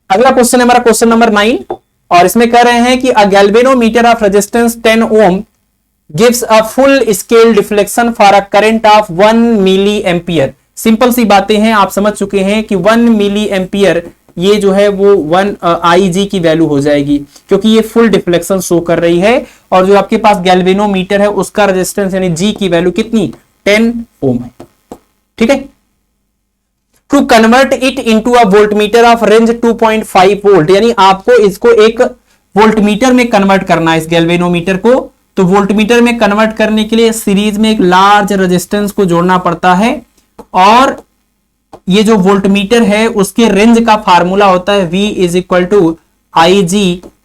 अगला क्वेश्चन है हमारा क्वेश्चन नंबर 9, और इसमें कह रहे हैं कि a galvanometer of resistance 10 ohm gives a full scale deflection for a current of 1 milli ampere. Simple सी बातें हैं, आप समझ चुके हैं कि 1 मिली एम्पियर ये जो है वो 1 IG की वैल्यू हो जाएगी, क्योंकि ये फुल डिफ्लेक्शन शो कर रही है, और जो आपके पास गैल्वेनोमीटर है उसका रेजिस्टेंस यानी G की वैल्यू कितनी 10 ओम है। ठीक है, to convert it into a voltmeter of range 2.5 volt, यानी आपको इसको एक वोल्टमीटर में कन्वर्ट करना है इस गैल्वेनोमीटर को। तो वोल्टमीटर में कन्वर्ट करने के लिए सीरीज में एक लार्ज रेजिस्टेंस को जोड़ना पड़ता है, और ये जो वोल्टमीटर है उसके रेंज का फार्मूला होता है V is equal to IG,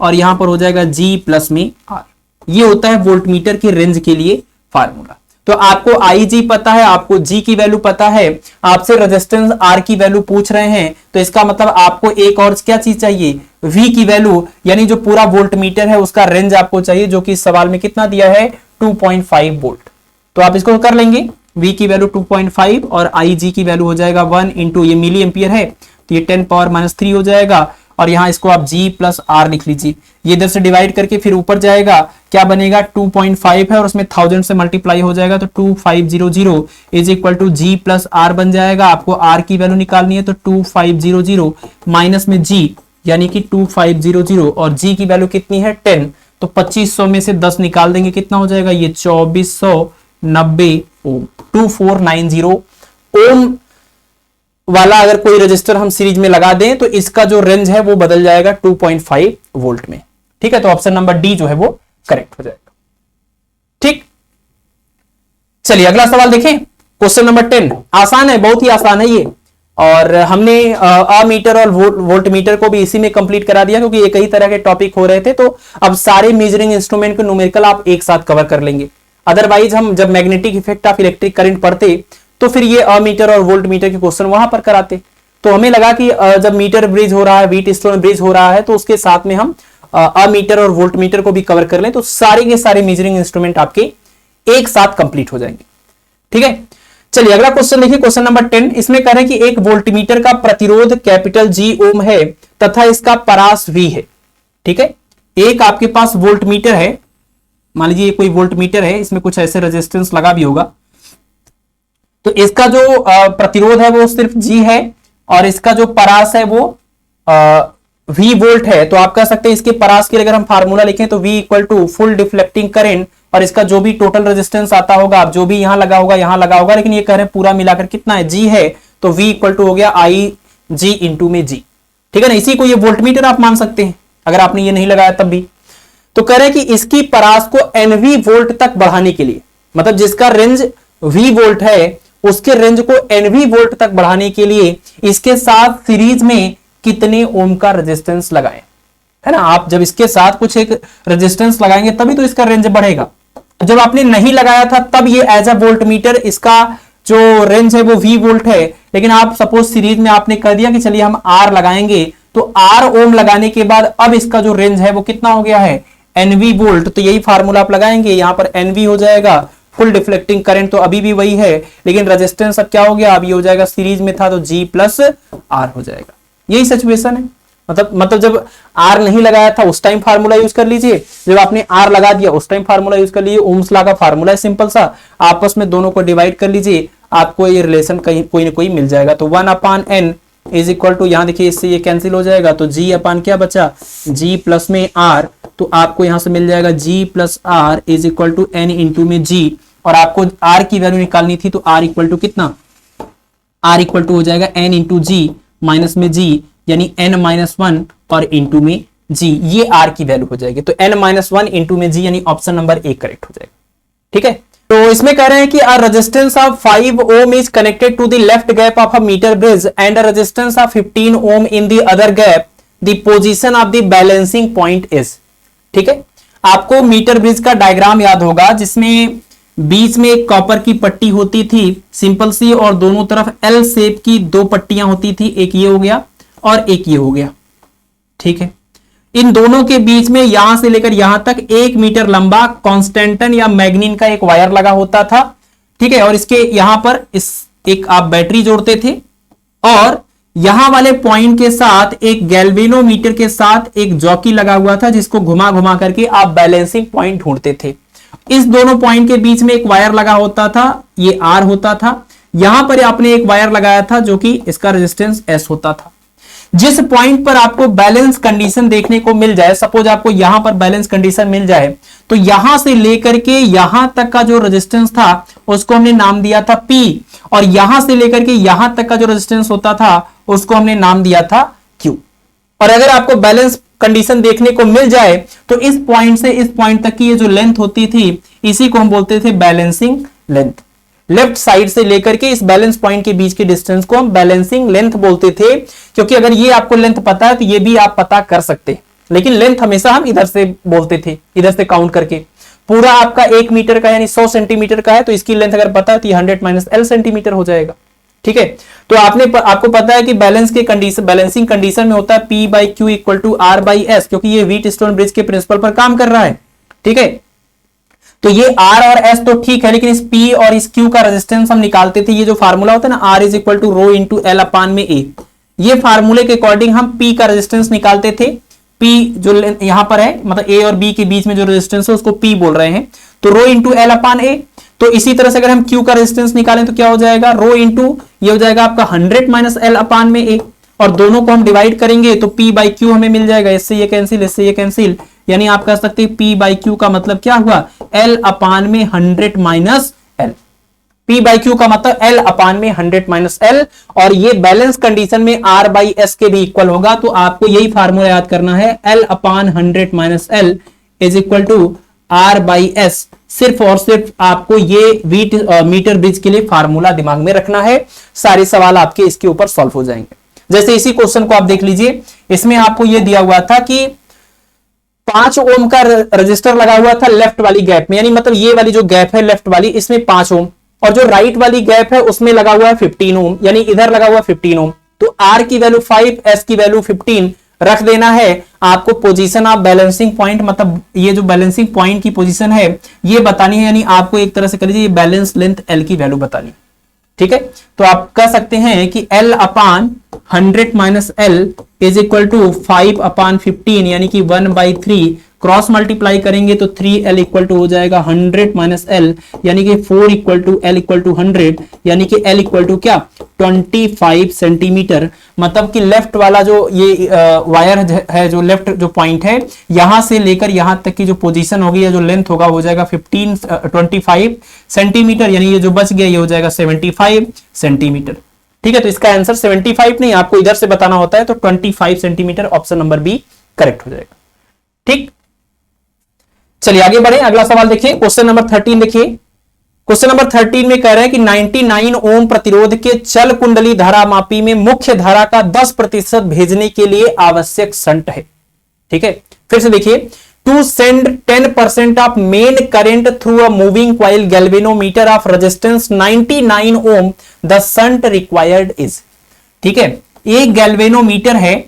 और यहां पर हो जाएगा G प्लस में R। ये होता है वोल्टमीटर की रेंज के लिए फार्मूला। तो आपको IG पता है, आपको G की वैल्यू पता है, आपसे रेजिस्टेंस R की वैल्यू पूछ रहे हैं, तो इसका मतलब आपको एक और क्या चीज चाहिए, V की वैल्यू, यानी जो पूरा वोल्टमीटर है उसका रेंज आपको चाहिए, जो कि इस सवाल में कितना दिया है 2.5 वोल्ट। तो आप इसको कर लेंगे, V की वैल्यू 2.5 और IG की वैल्यू हो जाएगा 1 इंटू, ये मिली एम्पियर है तो ये 10⁻³ हो जाएगा, और यहां इसको आप G प्लस R लिख लीजिए। ये इधर से डिवाइड करके फिर ऊपर जाएगा, क्या बनेगा 2.5 है और उसमें 1000 से मल्टीप्लाई हो जाएगा, तो 2500 is equal to G plus R बन जाएगा। आपको R की वैल्यू निकालनी है तो 2500 माइनस में G यानी कि 2500, और G की वैल्यू कितनी है 10, तो 2500 में से 10 निकाल देंगे, कितना हो जाएगा ये 2490 ओम। 2490 ओम वाला अगर कोई रजिस्टर हम सीरीज में लगा दें तो इसका जो रेंज है वो बदल जाएगा 2.5 वोल्ट में। ठीक है, तो ऑप्शन नंबर डी जो है वो करेक्ट हो जाएगा। ठीक, चलिए अगला सवाल देखें, क्वेश्चन नंबर 10। आसान है, बहुत ही आसान है ये, और हमने अमीटर और वोल्ट मीटर को भी इसी में कंप्लीट करा दिया, क्योंकि एक ही तरह के टॉपिक हो रहे थे। तो अब सारे मेजरिंग इंस्ट्रूमेंट के न्यूमेरिकल आप एक साथ कवर कर लेंगे। अदरवाइज हम जब magnetic effect of electric current पढ़ते तो फिर ये अमीटर और वोल्ट मीटर के क्वेश्चन वहां पर कराते। तो हमें लगा कि जब मीटर ब्रिज हो रहा है, व्हीट स्टोन ब्रिज हो रहा है, तो उसके साथ में हम अमीटर और वोल्ट मीटर को भी कवर कर लें, तो सारे के सारे मेजरिंग इंस्ट्रूमेंट आपके एक साथ कंप्लीट हो जाएंगे। ठीक है, चलिए अगला क्वेश्चन देखिए, क्वेश्चन नंबर 10। इसमें कह रहे हैं कि एक वोल्टमीटर का प्रतिरोध कैपिटल G ओम है तथा इसका परास V है। ठीक है, एक आपके पास वोल्टमीटर है, मान लीजिए कोई वोल्टमीटर है, इसमें कुछ ऐसे रेजिस्टेंस लगा भी होगा, तो इसका जो प्रतिरोध है वो सिर्फ G है, और इसका जो परास है वो V वोल्ट है। तो आप कह सकते हैं इसके परास के लिए अगर हम फार्मूला लिखें तो V equal to full deflecting current, और इसका जो भी टोटल रेजिस्टेंस आता होगा, आप जो भी यहां लगा होगा यहां लगा होगा, लेकिन ये कह रहे हैं पूरा मिलाकर कितना है G है, तो V इक्वल टू हो गया IG इंटू में G। ठीक है ना, इसी को ये वोल्टमीटर आप मान सकते हैं अगर आपने ये नहीं लगाया तब भी। तो कह रहे हैं कि इसकी परास को NV वोल्ट तक बढ़ाने के लिए, मतलब जिसका रेंज V वोल्ट है उसके रेंज को NV वोल्ट तक बढ़ाने के लिए इसके साथ सीरीज में कितने ओम का रेजिस्टेंस लगाएं, है ना। आप जब इसके साथ कुछ एक रेजिस्टेंस लगाएंगे तभी तो इसका रेंज बढ़ेगा। जब आपने नहीं लगाया था तब ये एज अ वोल्टमीटर इसका जो रेंज है वो V वोल्ट है, लेकिन आप सपोज सीरीज में आपने कह दिया कि चलिए हम R लगाएंगे, तो R ओम लगाने के बाद अब इसका जो रेंज है वो कितना हो गया है NV वोल्ट। तो यही फार्मूला आप लगाएंगे, यहां पर NV हो जाएगा फुल डिफ्लेक्टिंग करंट, तो अभी भी वही है, लेकिन रेजिस्टेंस अब क्या हो गया, अभी हो जाएगा सीरीज में था तो G प्लस R हो जाएगा। यही सिचुएशन है, मतलब जब R नहीं लगाया था उस टाइम फार्मूला यूज कर लीजिए, जब आपने R लगा दिया उस टाइम फार्मूला यूज कर लीजिए। ओम्स लॉ का फार्मूला है सिंपल सा, आपस में दोनों को डिवाइड कर लीजिए, आपको ये रिलेशन कहीं कोई ना कोई मिल जाएगा। तो 1/n इज इक्वल टू, यहां देखिए इससे ये कैंसिल हो जाएगा, तो G अपान क्या बचा G प्लस में R, तो आपको यहां से मिल जाएगा G plus R is equal to n into में G, और आपको R की वैल्यू निकालनी थी तो R इक्वल टू कितना, R इक्वल टू हो जाएगा n इंटू G माइनस में G यानी n-1 और इंटू में G, ये R की वैल्यू हो जाएगी। तो n-1 इंटू में G यानी ऑप्शन नंबर ए करेक्ट हो जाएगा। ठीक है, तो इसमें कह रहे हैं कि a resistance of 5 ohm is connected to the left gap of a meter bridge and a resistance of 15 ohm in the other gap. The position of the balancing point is, ठीक है, आपको मीटर ब्रिज का diagram याद होगा जिसमें बीच में एक copper की पट्टी होती थी सिंपल सी, और दोनों तरफ एल शेप की दो पट्टियां होती थी, एक ये हो गया और एक ये हो गया। ठीक है, इन दोनों के बीच में यहां से लेकर यहां तक 1 मीटर लंबा कांस्टेंटन या मैग्नीन का एक वायर लगा होता था, ठीक है। और इसके यहां पर इस एक आप बैटरी जोड़ते थे और यहां वाले पॉइंट के साथ एक गैल्वेनोमीटर के साथ एक जॉकी लगा हुआ था जिसको घुमा घुमा करके आप बैलेंसिंग पॉइंट ढूंढते थे। इस दोनों पॉइंट के बीच में एक वायर लगा होता था, ये आर होता था। यहां पर आपने एक वायर लगाया था जो कि इसका रेजिस्टेंस एस होता था। जिस पॉइंट पर आपको बैलेंस कंडीशन देखने को मिल जाए, सपोज आपको यहां पर बैलेंस कंडीशन मिल जाए, तो यहां से लेकर के यहां तक का जो रेजिस्टेंस था उसको हमने नाम दिया था P, और यहां से लेकर के यहां तक का जो रेजिस्टेंस होता था उसको हमने नाम दिया था Q। और अगर आपको बैलेंस कंडीशन देखने को मिल जाए तो इस पॉइंट से इस पॉइंट तक की ये जो लेंथ होती थी इसी को हम बोलते थे बैलेंसिंग लेंथ। लेफ्ट साइड से लेकर के इस बैलेंस पॉइंट के बीच के डिस्टेंस को हम बैलेंसिंग लेंथ बोलते थे, क्योंकि अगर ये आपको लेंथ पता है तो ये भी आप पता कर सकते, लेकिन लेंथ हमेशा हम इधर से बोलते थे, इधर से काउंट करके। पूरा आपका 1 मीटर का यानी 100 सेंटीमीटर का है तो इसकी लेंथ अगर पता है तो ये 100 माइनस L सेंटीमीटर हो जाएगा, ठीक है। तो आपको पता है कि बैलेंसिंग कंडीशन में होता है P by Q equal to R by S, क्योंकि ये व्हीटस्टोन ब्रिज के प्रिंसिपल पर काम कर रहा है, ठीक है। तो ये R और S तो ठीक है, लेकिन इस P और इस Q का रेजिस्टेंस हम निकालते थे। ये जो फार्मूला होता है ना R is equal to rho into L upon में A, ये फार्मूले के अकॉर्डिंग हम P का रेजिस्टेंस निकालते थे। P जो यहां पर है मतलब A और B के बीच में जो रेजिस्टेंस है उसको P बोल रहे हैं, तो रो इंटू एल अपान A। तो इसी तरह से अगर हम Q का रेजिस्टेंस निकालें तो क्या हो जाएगा, रो इंटू ये हो जाएगा आपका 100 माइनस L अपान में A, और दोनों को हम डिवाइड करेंगे तो P बाई Q हमें मिल जाएगा। इससे ये कैंसिल, इससे ये कैंसिल, यानी आप कह सकते हैं P बाई Q का मतलब क्या हुआ, L अपान में 100 minus L। P by Q का मतलब L अपान में 100 माइनस L, और ये बैलेंस कंडीशन में R बाई S के भी इक्वल होगा। तो आपको यही फार्मूला याद करना है, L upon 100 minus L is equal to R by S। सिर्फ और सिर्फ आपको ये मीटर ब्रिज के लिए फार्मूला दिमाग में रखना है, सारे सवाल आपके इसके ऊपर सॉल्व हो जाएंगे। जैसे इसी क्वेश्चन को आप देख लीजिए, इसमें आपको ये दिया हुआ था कि 5 ओम का रजिस्टर लगा हुआ था लेफ्ट वाली गैप में, यानी मतलब ये वाली जो गैप है लेफ्ट वाली इसमें 5 ओम, और जो राइट वाली गैप है उसमें लगा हुआ है 15 ओम, यानी इधर लगा हुआ है 15 ओम। तो R की वैल्यू 5, S की वैल्यू 15 रख देना है। आपको पोजीशन ऑफ बैलेंसिंग पॉइंट, मतलब ये जो बैलेंसिंग पॉइंट की पोजीशन है ये बतानी है, यानी आपको एक तरह से कर लीजिए बैलेंस लेंथ L की वैल्यू बतानी, ठीक है। तो आप कह सकते हैं कि L upon 100 minus L is equal to 5 upon 15, यानी कि 1/3 क्रॉस मल्टीप्लाई करेंगे तो 3L इक्वल टू हो जाएगा 100 माइनस L, यानी कि 4 equal to L equal to 100, यानी कि L इक्वल टू क्या 25 सेंटीमीटर। मतलब कि लेफ्ट वाला जो ये वायर है, जो लेफ्ट जो पॉइंट है, यहां से लेकर यहां तक की जो पोजीशन होगी या जो लेंथ होगा हो जाएगा 25 सेंटीमीटर, यानी ये जो बच गया ये हो जाएगा 75 सेंटीमीटर, ठीक है। तो इसका आंसर 75 नहीं, आपको इधर से बताना होता है, तो 25 centimetre option number B correct हो जाएगा, ठीक। चलिए आगे बढ़े, अगला सवाल देखिए, क्वेश्चन नंबर 13 देखिए। क्वेश्चन नंबर 13 में कह रहे हैं कि 99 ओम प्रतिरोध के चल कुंडली धारा मापी में मुख्य धारा का 10% भेजने के लिए आवश्यक शंट है, ठीक है। फिर से देखिए, to send 10% of main current through a moving coil galvanometer of resistance 99 ohm, the shunt required is, ठीक है। एक गैल्वेनोमीटर है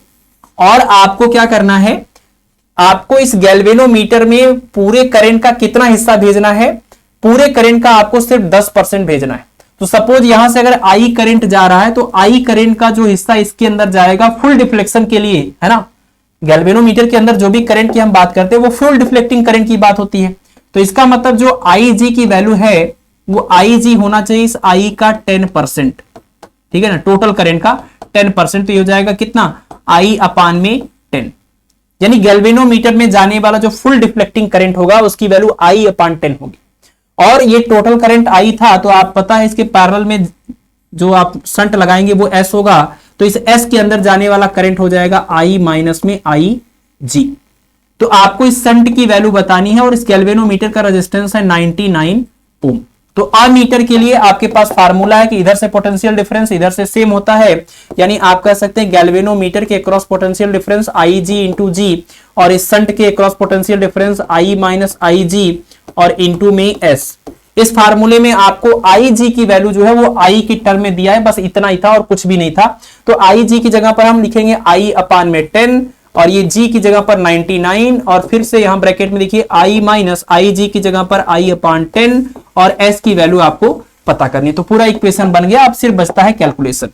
और आपको क्या करना है, आपको इस गैल्वेनोमीटर में पूरे करंट का कितना हिस्सा भेजना है, पूरे करंट का आपको सिर्फ 10% भेजना है। तो सपोज यहां से अगर I करंट जा रहा है तो I करंट का जो हिस्सा इसके अंदर जाएगा फुल डिफ्लेक्शन के लिए, है ना। गैल्वेनोमीटर के अंदर जो भी करंट की हम बात करते हैं वो फुल डिफ्लेक्टिंग करंट की बात होती है। तो इसका मतलब जो IG की वैल्यू है वो IG होना चाहिए इस I का 10%, ठीक है ना, टोटल करंट का 10%। तो ये हो जाएगा कितना, I अपान में 10, यानी गैल्वेनोमीटर में जाने वाला जो फुल डिफ्लेक्टिंग करंट होगा उसकी वैल्यू I अपान 10 होगी। और ये टोटल करंट I था, तो आप पता है इसके पैरेलल में जो आप शंट लगाएंगे वो S होगा, तो इस S के अंदर जाने वाला करंट हो जाएगा I माइनस में IG। तो आपको इस शंट की वैल्यू बतानी है, और इस गैल्वेनोमीटर का रेजिस्टेंस है 99 ओम। तो अमीटर के लिए आपके पास फार्मूला है कि इधर से पोटेंशियल डिफरेंस इधर से सेम होता है, यानी आप कह सकते हैं गैल्वेनोमीटर के cross potential difference IG into G, और इस शंट के cross potential difference I minus IG और इंटू में S। इस फार्मूले में आपको IG की वैल्यू जो है वो I की टर्म में दिया है, बस इतना ही था और कुछ भी नहीं था। तो IG की जगह पर हम लिखेंगे I अपान में 10 और ये G की जगह पर 99 और फिर से यहां ब्रैकेट में देखिए I माइनस आई जी की जगह पर I/10 और S की वैल्यू आपको पता करनी है। तो पूरा इक्वेशन बन गया, अब सिर्फ बचता है कैलकुलेशन।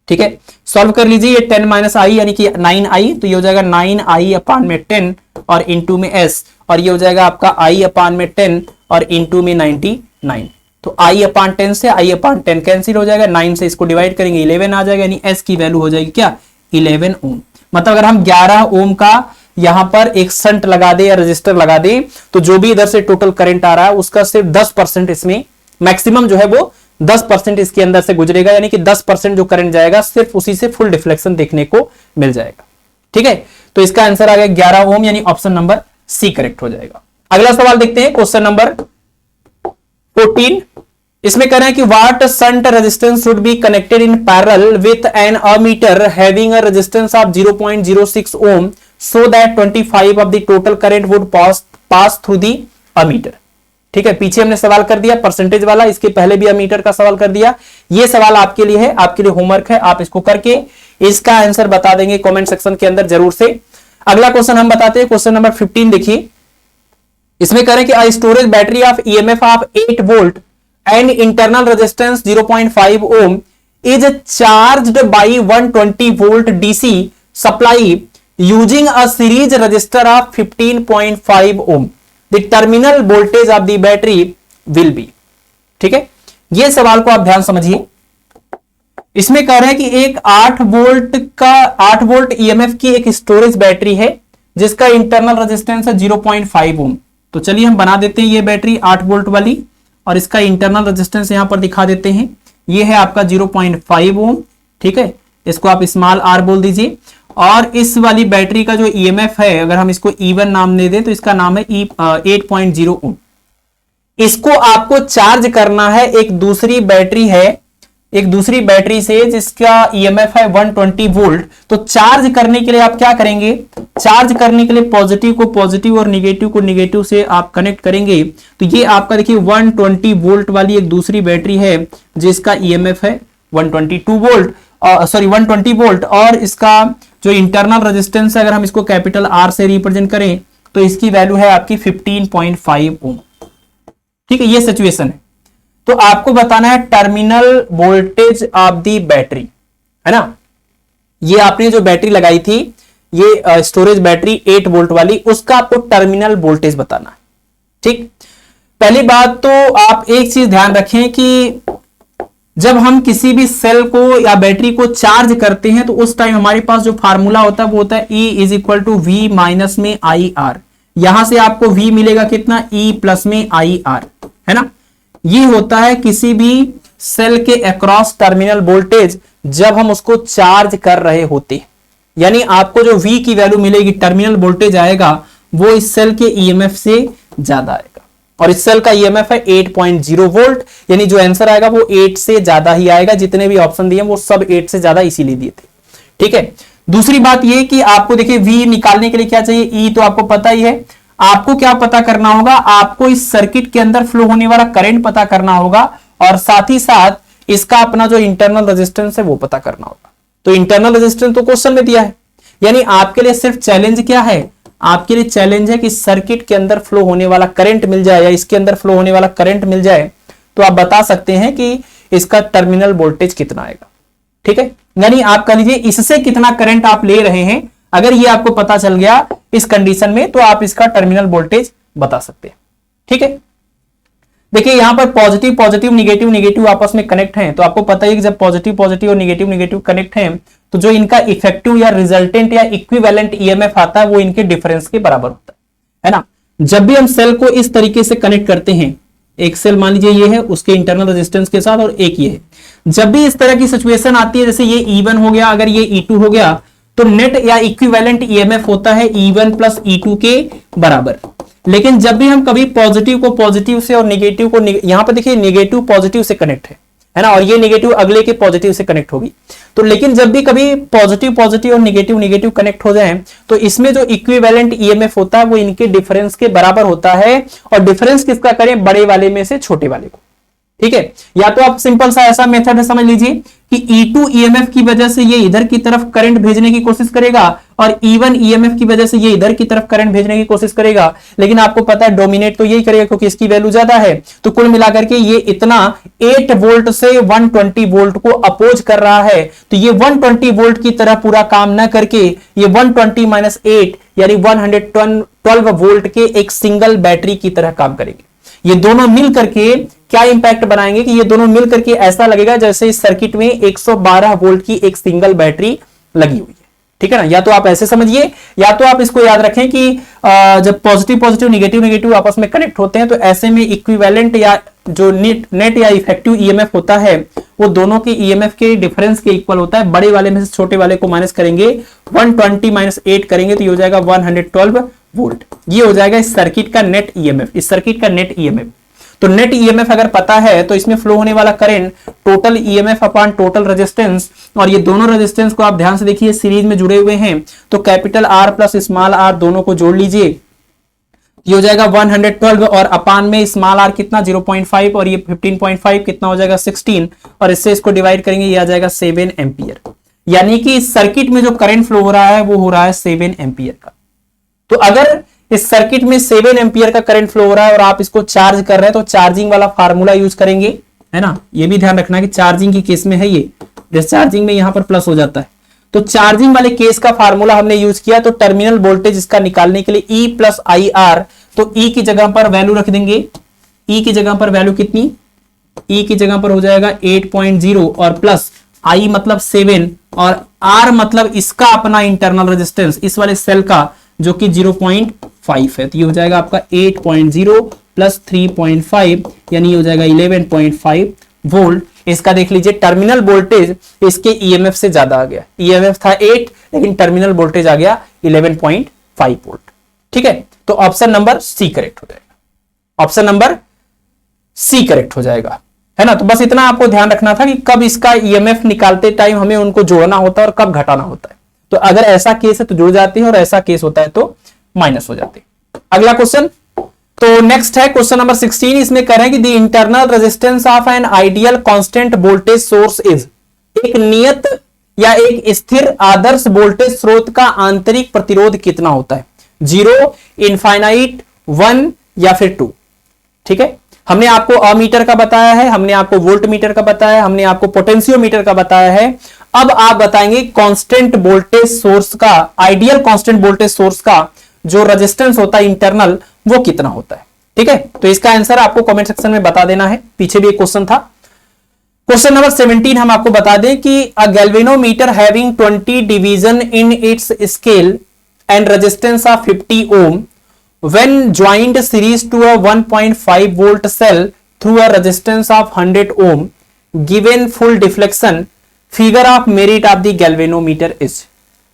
ठीक है, सॉल्व कर लीजिए। ये 10 माइनस आई यानी कि 9i, तो ये हो जाएगा 9i/10 और इंटू में s, और ये हो जाएगा आपका i/10 और इंटू में 99। तो i/10 से i/10 कैंसिल हो जाएगा, 9 से इसको डिवाइड करेंगे 11 आ जाएगा, यानी s की वैल्यू हो जाएगी क्या 11 ओम। मतलब अगर हम 11 ओम का यहां पर एक शंट लगा दे या रजिस्टर लगा दे तो जो भी इधर से टोटल करंट आ रहा है उसका सिर्फ 10% इसमें मैक्सिमम जो है वो 10% इसके अंदर से गुजरेगा, यानी कि 10% जो करंट जाएगा सिर्फ उसी से फुल डिफ्लेक्शन देखने को मिल जाएगा। ठीक है, तो इसका आंसर आ गया 11 ओम, यानी ऑप्शन नंबर सी करेक्ट हो जाएगा। अगला सवाल देखते हैं, क्वेश्चन नंबर 14। इसमें कह रहे हैं कि what shunt resistance should be connected in parallel with an ammeter having a resistance of 0.06 ohm so that 25 of the total current would pass through the ammeter. ठीक है, पीछे हमने सवाल कर दिया परसेंटेज वाला, इसके पहले भी अमीटर का सवाल कर दिया। ये सवाल आपके लिए है, आपके लिए होमवर्क है, आप इसको करके इसका आंसर बता देंगे कमेंट सेक्शन के अंदर जरूर से। अगला क्वेश्चन हम बताते हैं, क्वेश्चन नंबर 15 देखिए। इसमें कह रहे हैं कि storage battery of EMF of 8 volt and internal resistance 0.5 ohm is charged by 120 volt DC supply using a series register of 15.5 ohm. The terminal voltage of the battery will be. ठीक है, यह सवाल को आप ध्यान समझिए। इसमें कह रहे हैं कि एक 8 वोल्ट ईएमएफ की एक स्टोरेज बैटरी है जिसका इंटरनल रेजिस्टेंस है 0.5 ओम। तो चलिए हम बना देते हैं ये बैटरी 8 वोल्ट वाली, और इसका इंटरनल रेजिस्टेंस यहां पर दिखा देते हैं। ये है आपका 0.5 ओम। ठीक है, इसको आप स्मॉल आर बोल दीजिए। और इस वाली बैटरी का जो ईएमएफ है, अगर हम इसको E1 नाम दे दें तो इसका नाम है 8.0 ओम। इसको आपको चार्ज करना है एक दूसरी बैटरी से जिसका ईएमएफ है 120 वोल्ट। तो चार्ज करने के लिए आप क्या करेंगे, चार्ज करने के लिए पॉजिटिव को पॉजिटिव और निगेटिव को निगेटिव से आप कनेक्ट करेंगे। तो ये आपका देखिए 120 वोल्ट वाली एक दूसरी बैटरी है जिसका ईएमएफ है 120 वोल्ट, और इसका जो इंटरनल रेजिस्टेंस है अगर हम इसको कैपिटल आर से रिप्रेजेंट करें तो इसकी वैल्यू है आपकी 15.5 ओम। ठीक है, ये सिचुएशन है। तो आपको बताना है terminal voltage of the battery, है ना। ये आपने जो बैटरी लगाई थी, ये स्टोरेज बैटरी 8 वोल्ट वाली, उसका आपको टर्मिनल वोल्टेज बताना है। ठीक, पहली बात तो आप एक चीज ध्यान रखें कि जब हम किसी भी सेल को या बैटरी को चार्ज करते हैं तो उस टाइम हमारे पास जो फार्मूला होता है वो होता है E is equal to V minus में IR। यहां से आपको V मिलेगा कितना, E प्लस में IR, है ना। ये होता है किसी भी सेल के अक्रॉस टर्मिनल वोल्टेज जब हम उसको चार्ज कर रहे होते हैं। यानी आपको जो V की वैल्यू मिलेगी, टर्मिनल वोल्टेज आएगा, वो इस सेल के EMF से ज्यादा आएगा। और इस सेल का EMF है 8.0 वोल्ट, यानी जो आंसर आएगा वो 8 से ज्यादा ही आएगा। जितने भी ऑप्शन दिए वो सब 8 से ज्यादा इसीलिए दिए थे। ठीक है, दूसरी बात ये कि आपको देखिए V निकालने के लिए क्या चाहिए, E तो आपको पता ही है। आपको क्या पता करना होगा, आपको इस सर्किट के अंदर फ्लो होने वाला करंट पता करना होगा, और साथ ही साथ इसका अपना जो इंटरनल रेजिस्टेंस है वो पता करना होगा। तो इंटरनल रेजिस्टेंस तो क्वेश्चन में दिया है, यानी आपके लिए सिर्फ चैलेंज क्या है, आपके लिए चैलेंज है कि सर्किट के अंदर फ्लो होने वाला करंट मिल जाए या इसके अंदर फ्लो होने वाला करंट मिल जाए तो आप बता सकते हैं कि इसका टर्मिनल वोल्टेज कितना आएगा। ठीक है, यानी आप कह लीजिए इससे कितना करंट आप ले रहे हैं, अगर ये आपको पता चल गया इस कंडीशन में तो आप इसका टर्मिनल वोल्टेज बता सकते हैं। ठीक है, देखिए यहां पर पॉजिटिव पॉजिटिव निगेटिव निगेटिव आपस में कनेक्ट हैं, तो आपको पता है कि जब पॉजिटिव पॉजिटिव और निगेटिव निगेटिव कनेक्ट हैं तो जो इनका इफेक्टिव या रिजल्टेंट या इक्विवेलेंट ईएमएफ आता है वो इनके डिफरेंस के बराबर होता है ना। जब भी हम सेल को इस तरीके से कनेक्ट करते हैं, एक सेल मान लीजिए ये है उसके इंटरनल रेजिस्टेंस के साथ और एक ये है, जब भी इस तरह की सिचुएशन आती है, जैसे ये E1 हो गया, अगर ये E2 हो गया, तो नेट या इक्विवेलेंट ईएमएफ होता है E1 प्लस E2 के बराबर। लेकिन जब भी हम कभी पॉजिटिव को पॉजिटिव से और निगेटिव को यहां पर देखिए निगेटिव पॉजिटिव से कनेक्ट है ना, और ये निगेटिव अगले के पॉजिटिव से कनेक्ट होगी। तो लेकिन जब भी कभी पॉजिटिव पॉजिटिव और निगेटिव निगेटिव कनेक्ट हो जाए तो इसमें जो इक्विवेलेंट ईएमएफ होता है वो इनके डिफरेंस के बराबर होता है, और डिफरेंस किसका करें, बड़े वाले में से छोटे वाले को। ठीक है। या तो आप सिंपल सा ऐसा मेथड है, समझ लीजिए कि E2 EMF की वजह से ये इधर की तरफ करंट भेजने की कोशिश करेगा और E1 EMF की वजह से ये इधर की तरफ करंट भेजने की कोशिश करेगा, लेकिन आपको पता है डोमिनेट तो यही करेगा क्योंकि इसकी वैल्यू ज्यादा है। तो कुल मिलाकर के ये इतना 8 वोल्ट से 120 वोल्ट को अपोज कर रहा है, तो ये 120 वोल्ट की तरह पूरा काम ना करके ये 120 माइनस 8 यानी 112 वोल्ट के एक सिंगल बैटरी की तरह काम करेंगे। ये दोनों मिल करके क्या इंपैक्ट बनाएंगे कि ये दोनों मिल करके ऐसा लगेगा जैसे इस सर्किट में 112 वोल्ट की एक सिंगल बैटरी लगी हुई है, ठीक है ना। या तो आप ऐसे समझिए, या तो आप इसको याद रखें कि जब पॉजिटिव पॉजिटिव नेगेटिव नेगेटिव आपस में कनेक्ट होते हैं तो ऐसे में इक्विवेलेंट या जो नेट या इफेक्टिव ईएमएफ होता है वो दोनों के ईएमएफ के डिफरेंस के इक्वल होता है। बड़े वाले में से छोटे वाले को माइनस करेंगे, 120 माइनस 8 करेंगे तो ये हो जाएगा 112 वोल्ट। ये हो जाएगा इस सर्किट का नेट ईएमएफ, इस सर्किट का नेट ईएमएफ। तो नेट ईएमएफ अगर पता है तो इसमें फ्लो होने वाला current total EMF upon total resistance, और ये दोनों रेजिस्टेंस को आप ध्यान से देखिए सीरीज में जुड़े हुए हैं, तो capital R plus small R दोनों को जोड़ लीजिए, ये हो जाएगा 112 और अपान में स्मॉल आर कितना 0.5 और ये 15.5 कितना हो जाएगा 16, और इससे इसको डिवाइड करेंगे ये आ जाएगा 7 एम्पियर। यानी कि इस सर्किट में जो करंट फ्लो हो रहा है वो हो रहा है 7 एम्पियर का। तो अगर इस सर्किट में 7 एम्पियर का करंट फ्लो हो रहा है और आप इसको चार्ज कर रहे हैं तो चार्जिंग वाला फार्मूला यूज करेंगे, है ना। ये भी ध्यान रखना कि चार्जिंग की केस में है ये, डिस्चार्जिंग में यहां पर प्लस हो जाता है। तो चार्जिंग वाले केस का फार्मूला हमने यूज किया, तो टर्मिनल वोल्टेज इसका निकालने के लिए E प्लस आई आर, तो E की जगह पर वैल्यू रख देंगे, E की जगह पर वैल्यू कितनी, E की जगह पर हो जाएगा 8.0 और प्लस I मतलब 7 और R मतलब इसका अपना इंटरनल रेजिस्टेंस इस वाले सेल का जो कि 0.5 है, तो ये हो जाएगा आपका 8.0 प्लस 3.5 यानी ये हो जाएगा 11.5 वोल्ट। इसका देख लीजिए टर्मिनल वोल्टेज इसके ईएमएफ से ज्यादा आ गया, ईएमएफ था 8 लेकिन टर्मिनल वोल्टेज आ गया 11.5 वोल्ट, ठीक है। तो ऑप्शन नंबर सी करेक्ट हो जाएगा, ऑप्शन नंबर सी करेक्ट हो जाएगा, है ना। तो बस इतना आपको ध्यान रखना था कि कब इसका ईएमएफ निकालते टाइम हमें उनको जोड़ना होता है और कब घटाना होता है। तो अगर ऐसा केस है तो जुड़ जाती है और ऐसा केस होता है तो माइनस हो जाती है। अगला क्वेश्चन, तो नेक्स्ट है क्वेश्चन नंबर 16। इसमें कह रहे हैं कि the internal resistance of an ideal constant voltage source is, एक नियत या एक स्थिर आदर्श वोल्टेज स्रोत का आंतरिक प्रतिरोध कितना होता है, 0, इनफाइनाइट, 1 या फिर 2, ठीक है। हमने आपको अमीटर का बताया है, हमने आपको वोल्ट मीटर का बताया है, हमने आपको पोटेंशियोमीटर का बताया है। अब आप बताएंगे कांस्टेंट वोल्टेज सोर्स का, आइडियल कांस्टेंट वोल्टेज सोर्स का जो रेजिस्टेंस होता है इंटरनल वो कितना होता है, ठीक है। तो इसका आंसर आपको कमेंट सेक्शन में बता देना है, पीछे भी एक क्वेश्चन था। क्वेश्चन नंबर 17 हम आपको बता दें कि a galvanometer having 20 division in its scale and resistance of 50 ohm when joined series to a 1.5 volt cell through a resistance of 100 ohm given full deflection, figure of merit of the galvanometer is,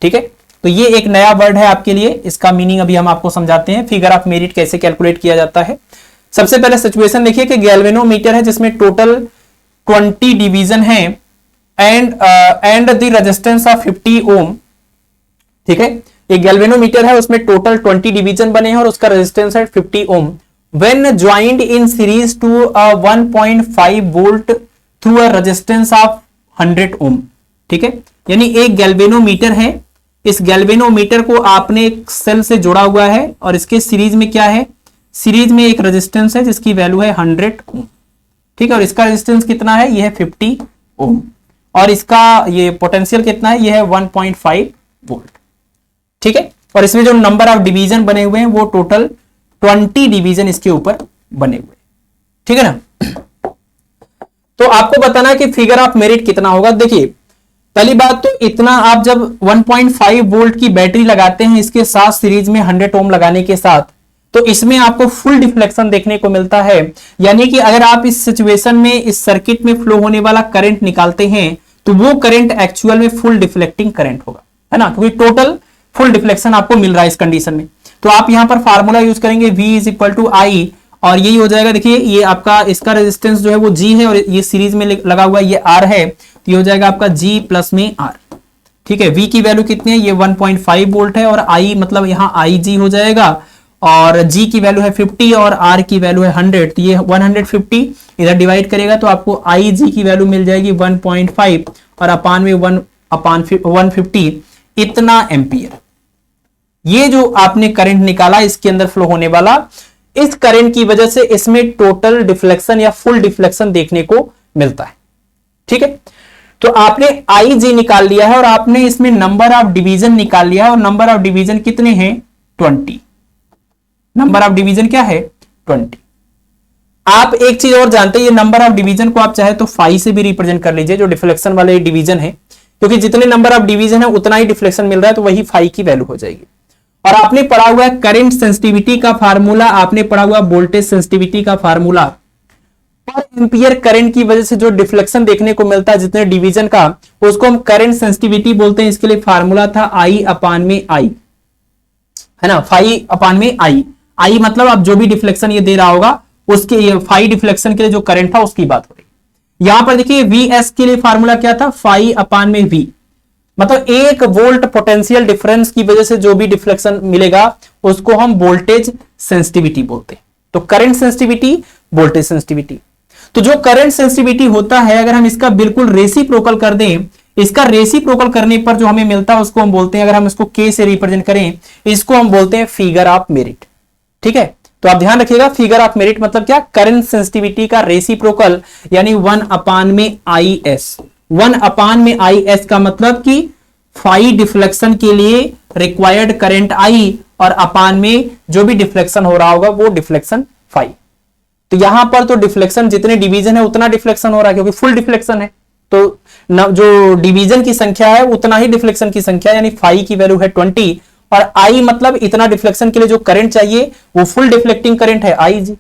ठीक है। तो ये एक नया word है आपके लिए, इसका मीनिंग अभी हम आपको समझाते हैं। फिगर ऑफ मेरिट कैसे कैलकुलेट किया जाता है। सबसे पहले सिचुएशन देखिए कि गैल्वेनोमीटर है जिसमें टोटल 20 डिवीजन है एंड द रेजिस्टेंस ऑफ 50 ओम, ठीक है। एक गैल्वेनोमीटर है उसमें टोटल 20 डिवीजन बने हैं और उसका रेजिस्टेंस है 50 ohm. When joined in series to a 1.5 volt through a resistance of 100 ohm, ठीक है। यानी एक गैल्वेनोमीटर है, इस गैल्वेनोमीटर को आपने एक सेल से जोड़ा हुआ है और इसके सीरीज में क्या है, सीरीज में एक रेजिस्टेंस है जिसकी वैल्यू है 100 ओम, ठीक है। और इसका रेजिस्टेंस कितना है, ये है 50 ओम, और इसका ये पोटेंशियल कितना है, ये है 1.5 वोल्ट, ठीक है। और इसमें जो नंबर ऑफ डिवीजन बने हुए हैं वो टोटल 20 डिवीजन इसके ऊपर बने हुए, ठीक है ना। तो आपको बताना है कि फिगर ऑफ मेरिट कितना होगा। देखिए पहली बात तो इतना, आप जब 1.5 वोल्ट की बैटरी लगाते हैं इसके साथ सीरीज में 100 ओम लगाने के साथ, तो इसमें आपको फुल डिफ्लेक्शन देखने को मिलता है। यानी कि अगर आप इस सिचुएशन में इस सर्किट में फ्लो होने वाला करंट निकालते हैं तो वो करंट एक्चुअल में फुल डिफ्लेक्टिंग करंट होगा, है ना, क्योंकि टोटल फुल डिफ्लेक्शन आपको मिल रहा है इस कंडीशन में। तो आप यहां पर फार्मूला यूज करेंगे V इज इक्वल टू आई, और यही हो जाएगा। देखिए ये आपका इसका रेजिस्टेंस जो है वो G है और ये सीरीज में लगा हुआ ये R है, तो ये हो जाएगा आपका G प्लस में R, ठीक है। V की वैल्यू कितनी है, ये 1.5 वोल्ट है और I मतलब यहाँ IG हो जाएगा, और जी की वैल्यू है 50 और आर की वैल्यू है 100, तो ये 150 इधर डिवाइड करेगा तो आपको आई जी की वैल्यू मिल जाएगी 1.5 और अपान में 150 इतना एम्पियर। ये जो आपने करंट निकाला इसके अंदर फ्लो होने वाला, इस करंट की वजह से इसमें टोटल डिफ्लेक्शन या फुल डिफ्लेक्शन देखने को मिलता है। ठीक है, तो आपने आई जी निकाल लिया है और आपने इसमें नंबर ऑफ डिवीजन निकाल लिया है, और नंबर ऑफ डिवीजन कितने हैं 20। नंबर ऑफ डिवीजन क्या है 20। आप एक चीज और जानते हैं, ये नंबर ऑफ डिवीजन को आप चाहे तो फाई से भी रिप्रेजेंट कर लीजिए, जो डिफ्लेक्शन वाले डिवीजन है, क्योंकि जितने नंबर ऑफ डिवीजन है उतना ही डिफ्लेक्शन मिल रहा है, तो वही फाई की वैल्यू हो जाएगी। और आपने पढ़ा हुआ है करंट सेंसिटिविटी का फार्मूला, आपने पढ़ा हुआ वोल्टेज सेंसिटिविटी का फार्मूला। पर एम्पियर करंट की वजह से जो डिफ्लेक्शन देखने को मिलता है जितने डिवीजन का, उसको हम करंट सेंसिटिविटी बोलते हैं। इसके लिए फार्मूला था आई अपान में आई, है ना, फाई अपान में आई। आई मतलब आप जो भी डिफ्लेक्शन ये दे रहा होगा उसके फाई डिफ्लेक्शन के लिए जो करंट था उसकी बात हो रही। यहां पर देखिए वी एस के लिए फार्मूला क्या था, फाई अपान में वी, मतलब 1 वोल्ट पोटेंशियल डिफरेंस की वजह से जो भी डिफ्लेक्शन मिलेगा उसको हम वोल्टेज सेंसिटिविटी बोलते हैं। तो करंट सेंसिटिविटी, वोल्टेज सेंसिटिविटी। तो जो करंट सेंसिटिविटी होता है, अगर हम इसका बिल्कुल रेसिप्रोकल कर दें, इसका रेसिप्रोकल करने पर जो हमें मिलता है उसको हम बोलते हैं, अगर हम इसको के से रिप्रेजेंट करें, इसको हम बोलते हैं फिगर ऑफ मेरिट। ठीक है, तो आप ध्यान रखिएगा, फिगर ऑफ मेरिट मतलब क्या, करंट सेंसिटिविटी का रेसिप्रोकल, यानी 1 अपान में आई एस। 1 अपान में आई एस का मतलब कि फाई डिफ्लेक्शन के लिए रिक्वायर्ड करंट आई, और अपान में जो भी डिफ्लेक्शन हो रहा होगा वो डिफ्लेक्शन फाई। तो यहां पर तो डिफ्लेक्शन जितने डिवीजन है उतना डिफ्लेक्शन हो रहा है, क्योंकि फुल डिफ्लेक्शन है, तो जो डिवीजन की संख्या है उतना ही डिफ्लेक्शन की संख्या, यानी फाई की वैल्यू है 20, और आई मतलब इतना डिफ्लेक्शन के लिए जो करंट चाहिए वो फुल डिफ्लेक्टिंग करंट है आई जी।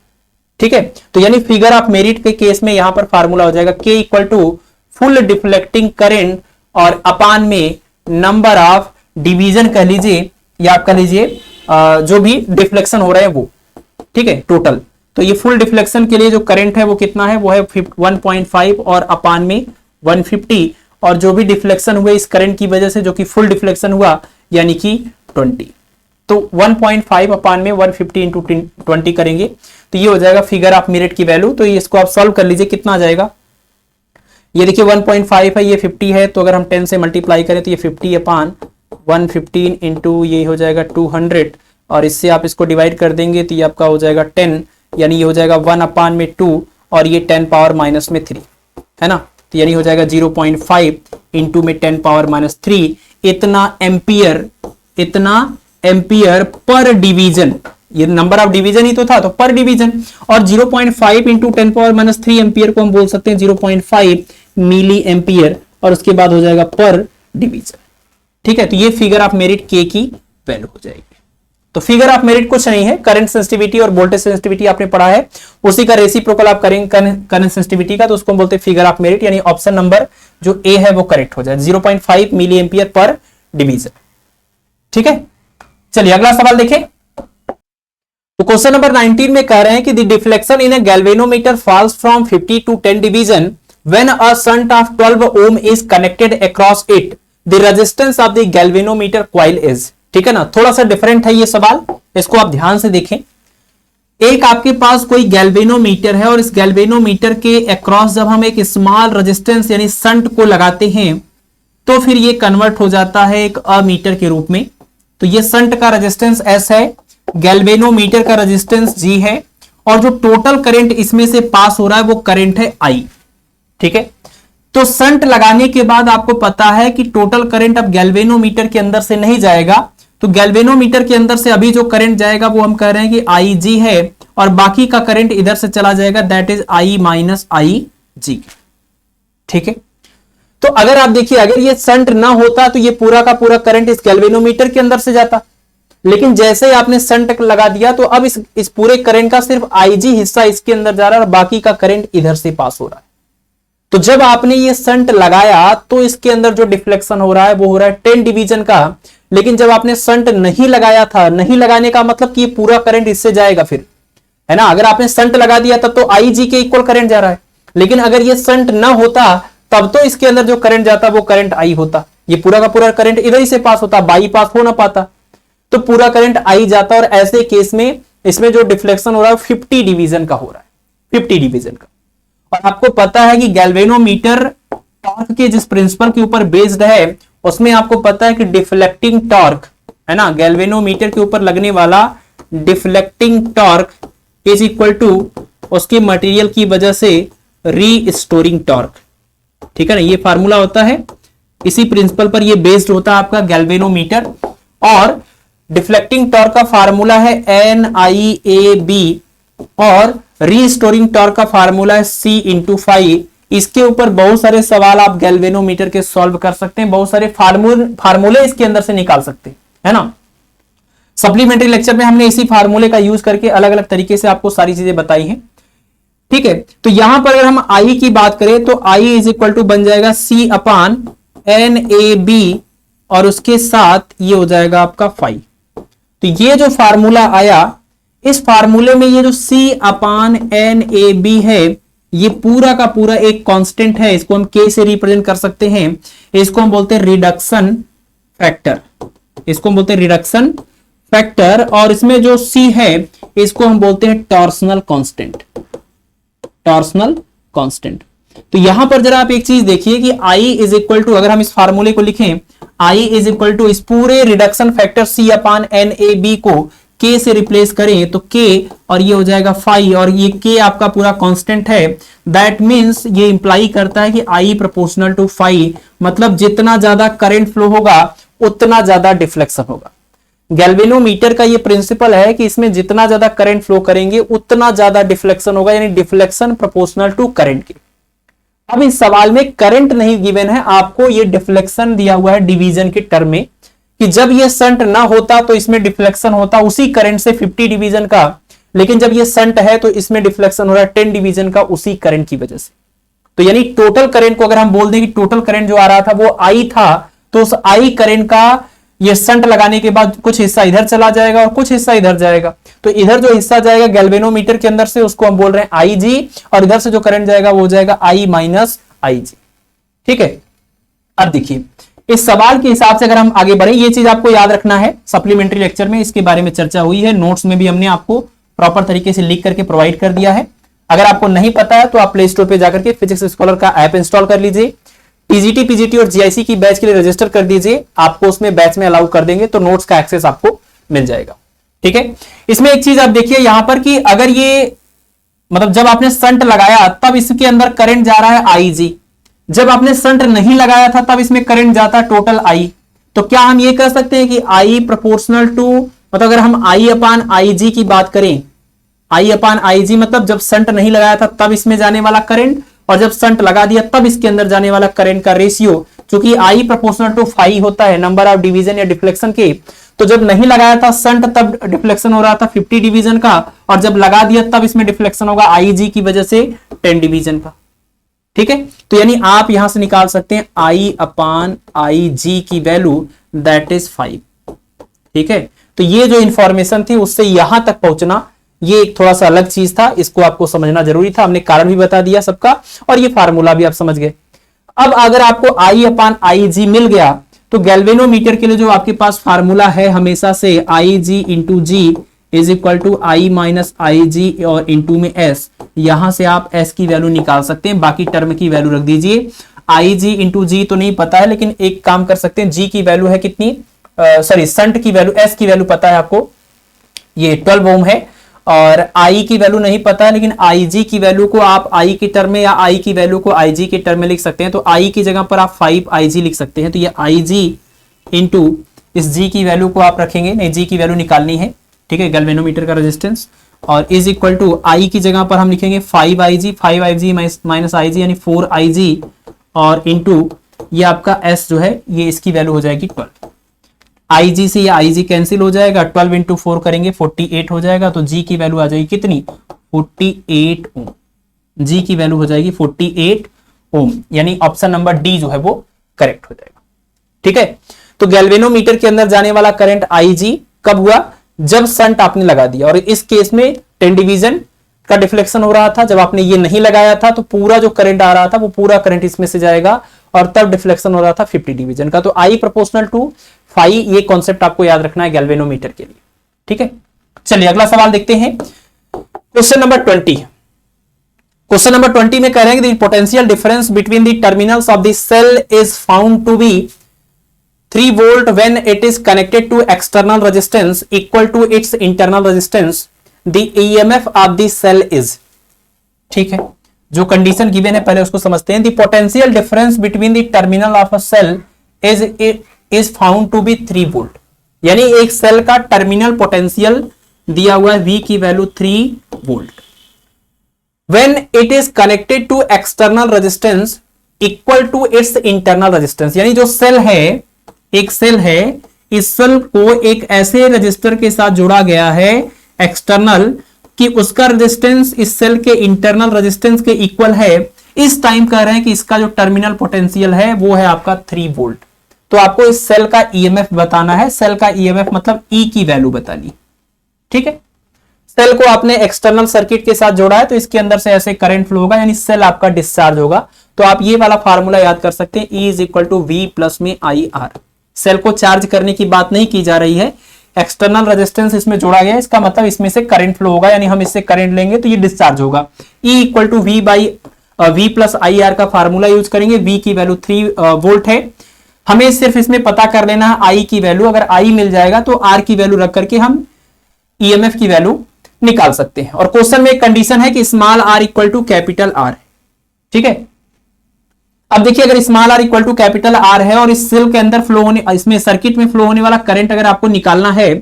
ठीक है, तो यानी फिगर ऑफ मेरिट के केस में यहां पर फार्मूला हो जाएगा के equal to full deflecting current और अपान में नंबर ऑफ डिवीजन कह लीजिए, या आप कह लीजिए जो भी डिफ्लेक्शन हो रहा है वो। ठीक है, टोटल। तो ये फुल डिफ्लेक्शन के लिए जो करंट है वो कितना है, वो है 1.5 और अपान में 150, और जो भी डिफ्लेक्शन हुए इस करंट की वजह से जो कि फुल डिफ्लेक्शन हुआ यानी कि 20। तो 1.5 अपान में 150 इंटू 20 करेंगे तो ये हो जाएगा फिगर ऑफ मेरिट की वैल्यू। तो इसको आप सॉल्व कर लीजिए, कितना आ जाएगा, ये देखिए 1.5 है, ये 50 है, तो अगर हम 10 से मल्टीप्लाई करें तो ये 50 अपान 115 इंटू ये हो जाएगा 200, और इससे आप इसको डिवाइड कर देंगे तो ये आपका हो जाएगा 10, यानी ये हो जाएगा 1 अपान में 2 और ये 10 पावर माइनस में 3, है ना, तो यानी हो जाएगा 0.5 इंटू में 10 पावर माइनस 3, इतना एम्पियर पर डिवीजन। ये नंबर ऑफ डिवीजन ही तो था, तो पर डिवीजन। और 0.5 इंटू 10 पावर माइनस 3 एम्पियर को हम बोल सकते हैं 0.5 मिली एम्पियर, और उसके बाद हो जाएगा पर डिवीजन। ठीक है, तो ये फिगर ऑफ मेरिट के की वैल्यू हो जाएगी। तो फिगर ऑफ मेरिट कुछ नहीं है, करंट सेंसिटिविटी और वोल्टेज सेंसिटिविटी आपने पढ़ा है, उसी का रेसिप्रोकल आप करेंगे करंट सेंसिटिविटी का, तो उसको हम बोलते हैं फिगर ऑफ मेरिट, यानी ऑप्शन नंबर जो ए है वो करेक्ट हो जाए, 0.5 मिली एम्पियर पर डिवीजन। ठीक है, चलिए अगला सवाल देखें। तो क्वेश्चन नंबर 19 में कह रहे हैं कि the deflection in a galvanometer falls from 50 to 10 division when a shunt of 12 ohm is connected across it, the resistance of the galvanometer coil is. ठीक है ना, थोड़ा सा डिफरेंट है ये सवाल, इसको आप ध्यान से देखें। एक आपके पास कोई गैल्वेनोमीटर है और इस गैल्वेनोमीटर के अक्रॉस जब हम एक स्मॉल रेजिस्टेंस यानी शंट को लगाते हैं तो फिर ये कन्वर्ट हो जाता है एक अमीटर के रूप में। तो ये शंट का रेजिस्टेंस S है, गैल्वेनोमीटर का रेजिस्टेंस G है, और जो टोटल करंट इसमें से पास हो रहा है वो करंट है I। ठीक है, तो शंट लगाने के बाद आपको पता है कि टोटल करंट अब गैल्वेनोमीटर के अंदर से नहीं जाएगा, तो गैल्वेनोमीटर के अंदर से अभी जो करंट जाएगा वो हम कह रहे हैं कि IG है, और बाकी का करंट इधर से चला जाएगा, that is I minus IG। ठीक है, तो अगर आप देखिए अगर ये शंट ना होता तो ये पूरा का पूरा करंट इस गैल्वेनोमीटर के अंदर से जाता, लेकिन जैसे ही आपने शंट लगा दिया तो अब इस पूरे करंट का सिर्फ IG हिस्सा इसके अंदर जा रहा है और बाकी का करंट इधर से पास हो रहा है। तो जब आपने ये शंट लगाया तो इसके अंदर जो डिफ्लेक्शन हो रहा है वो हो रहा है 10 डिवीजन का, लेकिन जब आपने शंट नहीं लगाया था, नहीं लगाने का मतलब कि ये पूरा करंट इससे जाएगा फिर, है ना। अगर आपने शंट लगा दिया तब तो IG के इक्वल करंट जा रहा है, लेकिन अगर ये शंट ना होता तब तो इसके अंदर जो करंट जाता वो करंट I होता, ये पूरा का पूरा करंट इधर ही से पास होता, बाई पास हो ना पाता। तो पूरा करंट आई जाता है, और ऐसे केस में इसमें जो डिफ्लेक्शन हो रहा है 50 डिवीजन का हो रहा है, 50 डिवीजन का। और आपको पता है कि गैल्वेनोमीटर टॉर्क के जिस प्रिंसिपल के ऊपर बेस्ड है, उसमें आपको पता है कि डिफ्लेक्टिंग टॉर्क है ना, गैल्वेनोमीटर के ऊपर लगने वाला deflecting torque is equal to उसके मटेरियल की वजह से रीस्टोरिंग टॉर्क। ठीक है ना, ये फार्मूला होता है, इसी प्रिंसिपल पर ये बेस्ड होता है आपका गैल्वेनोमीटर। और डिफ्लेक्टिंग टॉर्क का फार्मूला है NIAB, और रीस्टोरिंग टॉर्क का फार्मूला है C इंटू फाइव। इसके ऊपर बहुत सारे सवाल आप गैल्वेनोमीटर के सॉल्व कर सकते हैं, बहुत सारे फार्मूले इसके अंदर से निकाल सकते हैं, है ना। सप्लीमेंट्री लेक्चर में हमने इसी फार्मूले का यूज करके अलग अलग तरीके से आपको सारी चीजें बताई हैं। ठीक है, तो यहां पर अगर हम I की बात करें तो I इज इक्वल टू बन जाएगा C अपान NAB, और उसके साथ ये हो जाएगा आपका 5। तो ये जो फार्मूला आया, इस फार्मूले में ये जो C अपान NAB है, ये पूरा का पूरा एक कांस्टेंट है, इसको हम K से रिप्रेजेंट कर सकते हैं। इसको हम बोलते हैं रिडक्शन फैक्टर, इसको हम बोलते हैं रिडक्शन फैक्टर। और इसमें जो C है इसको हम बोलते हैं टॉर्सनल कांस्टेंट, टॉर्सनल कांस्टेंट। तो यहां पर जरा आप एक चीज देखिए कि I इज इक्वल टू, अगर हम इस फार्मूले को लिखें, I इज इक्वल टू इस पूरे रिडक्शन फैक्टर C अपान NAB को K से रिप्लेस करें तो K, और ये हो जाएगा 5, और ये K आपका पूरा कांस्टेंट है। दैट मींस ये इंप्लाई करता है कि I प्रोपोर्शनल टू 5, मतलब जितना ज्यादा करंट फ्लो होगा उतना ज्यादा डिफ्लेक्शन होगा। गैल्वेनोमीटर का ये प्रिंसिपल है कि इसमें जितना ज्यादा करंट फ्लो करेंगे उतना ज्यादा डिफ्लेक्शन होगा, यानी डिफ्लेक्शन प्रोपोर्शनल टू करंट के। अब इस सवाल में करंट नहीं गिवन है, आपको ये डिफ्लेक्शन दिया हुआ है डिवीजन के टर्म में, कि जब ये संट ना होता तो इसमें डिफ्लेक्शन होता उसी करंट से 50 डिवीजन का, लेकिन जब ये संट है तो इसमें डिफ्लेक्शन हो रहा है 10 डिवीजन का उसी करंट की वजह से। तो यानी टोटल करंट को अगर हम बोल दें कि टोटल करंट जो आ रहा था वो I था, तो उस I करंट का ये संट लगाने के बाद कुछ हिस्सा इधर चला जाएगा और कुछ हिस्सा इधर जाएगा। तो इधर जो हिस्सा जाएगा गैल्वेनोमीटर के अंदर से, उसको हम बोल रहे हैं IG, और इधर से जो करंट जाएगा वो जाएगा I माइनस IG। ठीक है, अब देखिए इस सवाल के हिसाब से अगर हम आगे बढ़े, ये चीज आपको याद रखना है, सप्लीमेंट्री लेक्चर में इसके बारे में चर्चा हुई है, नोट्स में भी हमने आपको प्रॉपर तरीके से लिख करके प्रोवाइड कर दिया है। अगर आपको नहीं पता है तो आप प्ले स्टोर पे जाकर के फिजिक्स स्कॉलर का ऐप इंस्टॉल कर लीजिए, टीजीटी पीजीटी और जीआईसी की बैच के लिए रजिस्टर कर दीजिए, आपको उसमें बैच में अलाउ कर देंगे तो नोट्स का एक्सेस आपको मिल जाएगा। ठीक है, इसमें एक चीज आप देखिए यहां पर कि अगर ये मतलब जब आपने संट लगाया तब इसके अंदर करंट जा रहा है IG, जब आपने संट नहीं लगाया था तब इसमें करंट जाता टोटल I। तो क्या हम ये कह सकते हैं कि I प्रोपोर्शनल टू, मतलब अगर हम I अपान IG की बात करें, I अपान IG मतलब जब संट नहीं लगाया था तब इसमें जाने वाला करंट, और जब संट लगा दिया तब इसके अंदर जाने वाला करंट का रेशियो, चूंकि I प्रोपोर्शनल टू 5 होता है नंबर ऑफ डिवीजन या डिफ्लेक्शन के, तो जब नहीं लगाया था संट तब डिफ्लेक्शन हो रहा था 50 डिवीजन का, और जब लगा दिया तब इसमें डिफ्लेक्शन होगा IG की वजह से 10 डिवीजन का। ठीक है, तो यानी आप यहां से निकाल सकते हैं I अपान IG की वैल्यू दैट इज 5। ठीक है, तो ये जो इंफॉर्मेशन थी उससे यहां तक पहुंचना ये एक थोड़ा सा अलग चीज था, इसको आपको समझना जरूरी था, हमने कारण भी बता दिया सबका, और ये फार्मूला भी आप समझ गए। अब अगर आपको I अपान IG मिल गया तो गैल्वेनोमीटर के लिए जो आपके पास फार्मूला है हमेशा से IG into G is equal to I minus IG और इंटू में S, यहां से आप S की वैल्यू निकाल सकते हैं, बाकी टर्म की वैल्यू रख दीजिए। IG इंटू G तो नहीं पता है, लेकिन एक काम कर सकते हैं, G की वैल्यू है कितनी, सॉरी संट की वैल्यू, S की वैल्यू पता है आपको, ये 12 ओम है, और I की वैल्यू नहीं पता है, लेकिन IG की वैल्यू को आप I के टर्म में या I की वैल्यू को IG के टर्म में लिख सकते हैं। तो I की जगह पर आप 5IG लिख सकते हैं, तो ये IG इंटू इस G की वैल्यू को आप रखेंगे, नहीं G की वैल्यू निकालनी है, ठीक है, गैल्वेनोमीटर का रेजिस्टेंस, और इज इक्वल टू I की जगह पर हम लिखेंगे 5IG माइनस IG यानी 4IG, और इंटू ये आपका S जो है ये इसकी वैल्यू हो जाएगी 12। IG से ये IG कैंसिल हो जाएगा, 12 इंटू 4 करेंगे 48 हो जाएगा, तो G की वैल्यू आ जाएगी कितनी, 48 ओम। G की वैल्यू हो जाएगी 48 ओम, यानी ऑप्शन नंबर डी जो है वो करेक्ट हो जाएगा। ठीक है, तो गैल्वेनोमीटर के अंदर जाने वाला करंट IG कब हुआ, जब संट आपने लगा दिया, और इस केस में 10 डिवीजन का डिफ्लेक्शन हो रहा था, जब आपने ये नहीं लगाया था तो पूरा जो करंट आ रहा था वो पूरा करंट इसमें से जाएगा, और तब डिफ्लेक्शन हो रहा था 50 डिवीजन का। तो I प्रोपोर्शनल टू फाई, ये कॉन्सेप्ट आपको याद रखना है गैल्वेनोमीटर के लिए। ठीक है, चलिए अगला सवाल देखते हैं। Question number 20। क्वेश्चन नंबर 20 में कह रहे हैं कि the potential difference between the terminals of the cell is found to be 3 volt when it is connected to external resistance equal to its internal resistance, the EMF of the cell is. ठीक है, जो condition given है पहले उसको समझते हैं। The potential difference between the terminal of a cell is found to be 3 volt, यानी एक सेल का टर्मिनल पोटेंशियल दिया हुआ है V की value 3 volt. When it is connected to external resistance equal to its internal resistance, यानी जो cell है, एक सेल है, इस सेल को एक ऐसे रजिस्टर के साथ जोड़ा गया है एक्सटर्नल कि उसका रेजिस्टेंस इस सेल के इंटरनल रेजिस्टेंस के इक्वल है। इस टाइम कह रहे हैं कि इसका जो टर्मिनल पोटेंशियल है वो है आपका 3 वोल्ट। तो आपको इस सेल का ईएमएफ बताना है। सेल का ईएमएफ मतलब ई की वैल्यू बतानी। ठीक है, सेल को आपने एक्सटर्नल सर्किट के साथ जोड़ा है तो इसके अंदर से ऐसे करंट फ्लो होगा, यानी सेल आपका डिस्चार्ज होगा। तो आप ये वाला फार्मूला याद कर सकते हैं, E is equal to V plus में आई आर। सेल को चार्ज करने की बात नहीं की जा रही है, एक्सटर्नल रेजिस्टेंस इसमें जोड़ा गया है, इसका मतलब इसमें से करंट फ्लो होगा, यानी हम इससे करंट लेंगे तो ये डिस्चार्ज होगा। E equal to V by V plus I R का फार्मूला यूज करेंगे। V की वैल्यू 3 वोल्ट है। हमें सिर्फ इसमें पता कर लेना है I की वैल्यू। अगर I मिल जाएगा तो R की वैल्यू रख करके हम ईएमएफ की वैल्यू निकाल सकते हैं। और क्वेश्चन में एक कंडीशन है कि small r equal to capital R। ठीक है, अब देखिए अगर small r equal to capital R है और इस सेल के अंदर फ्लो होने, इसमें सर्किट में फ्लो होने वाला करंट अगर आपको निकालना है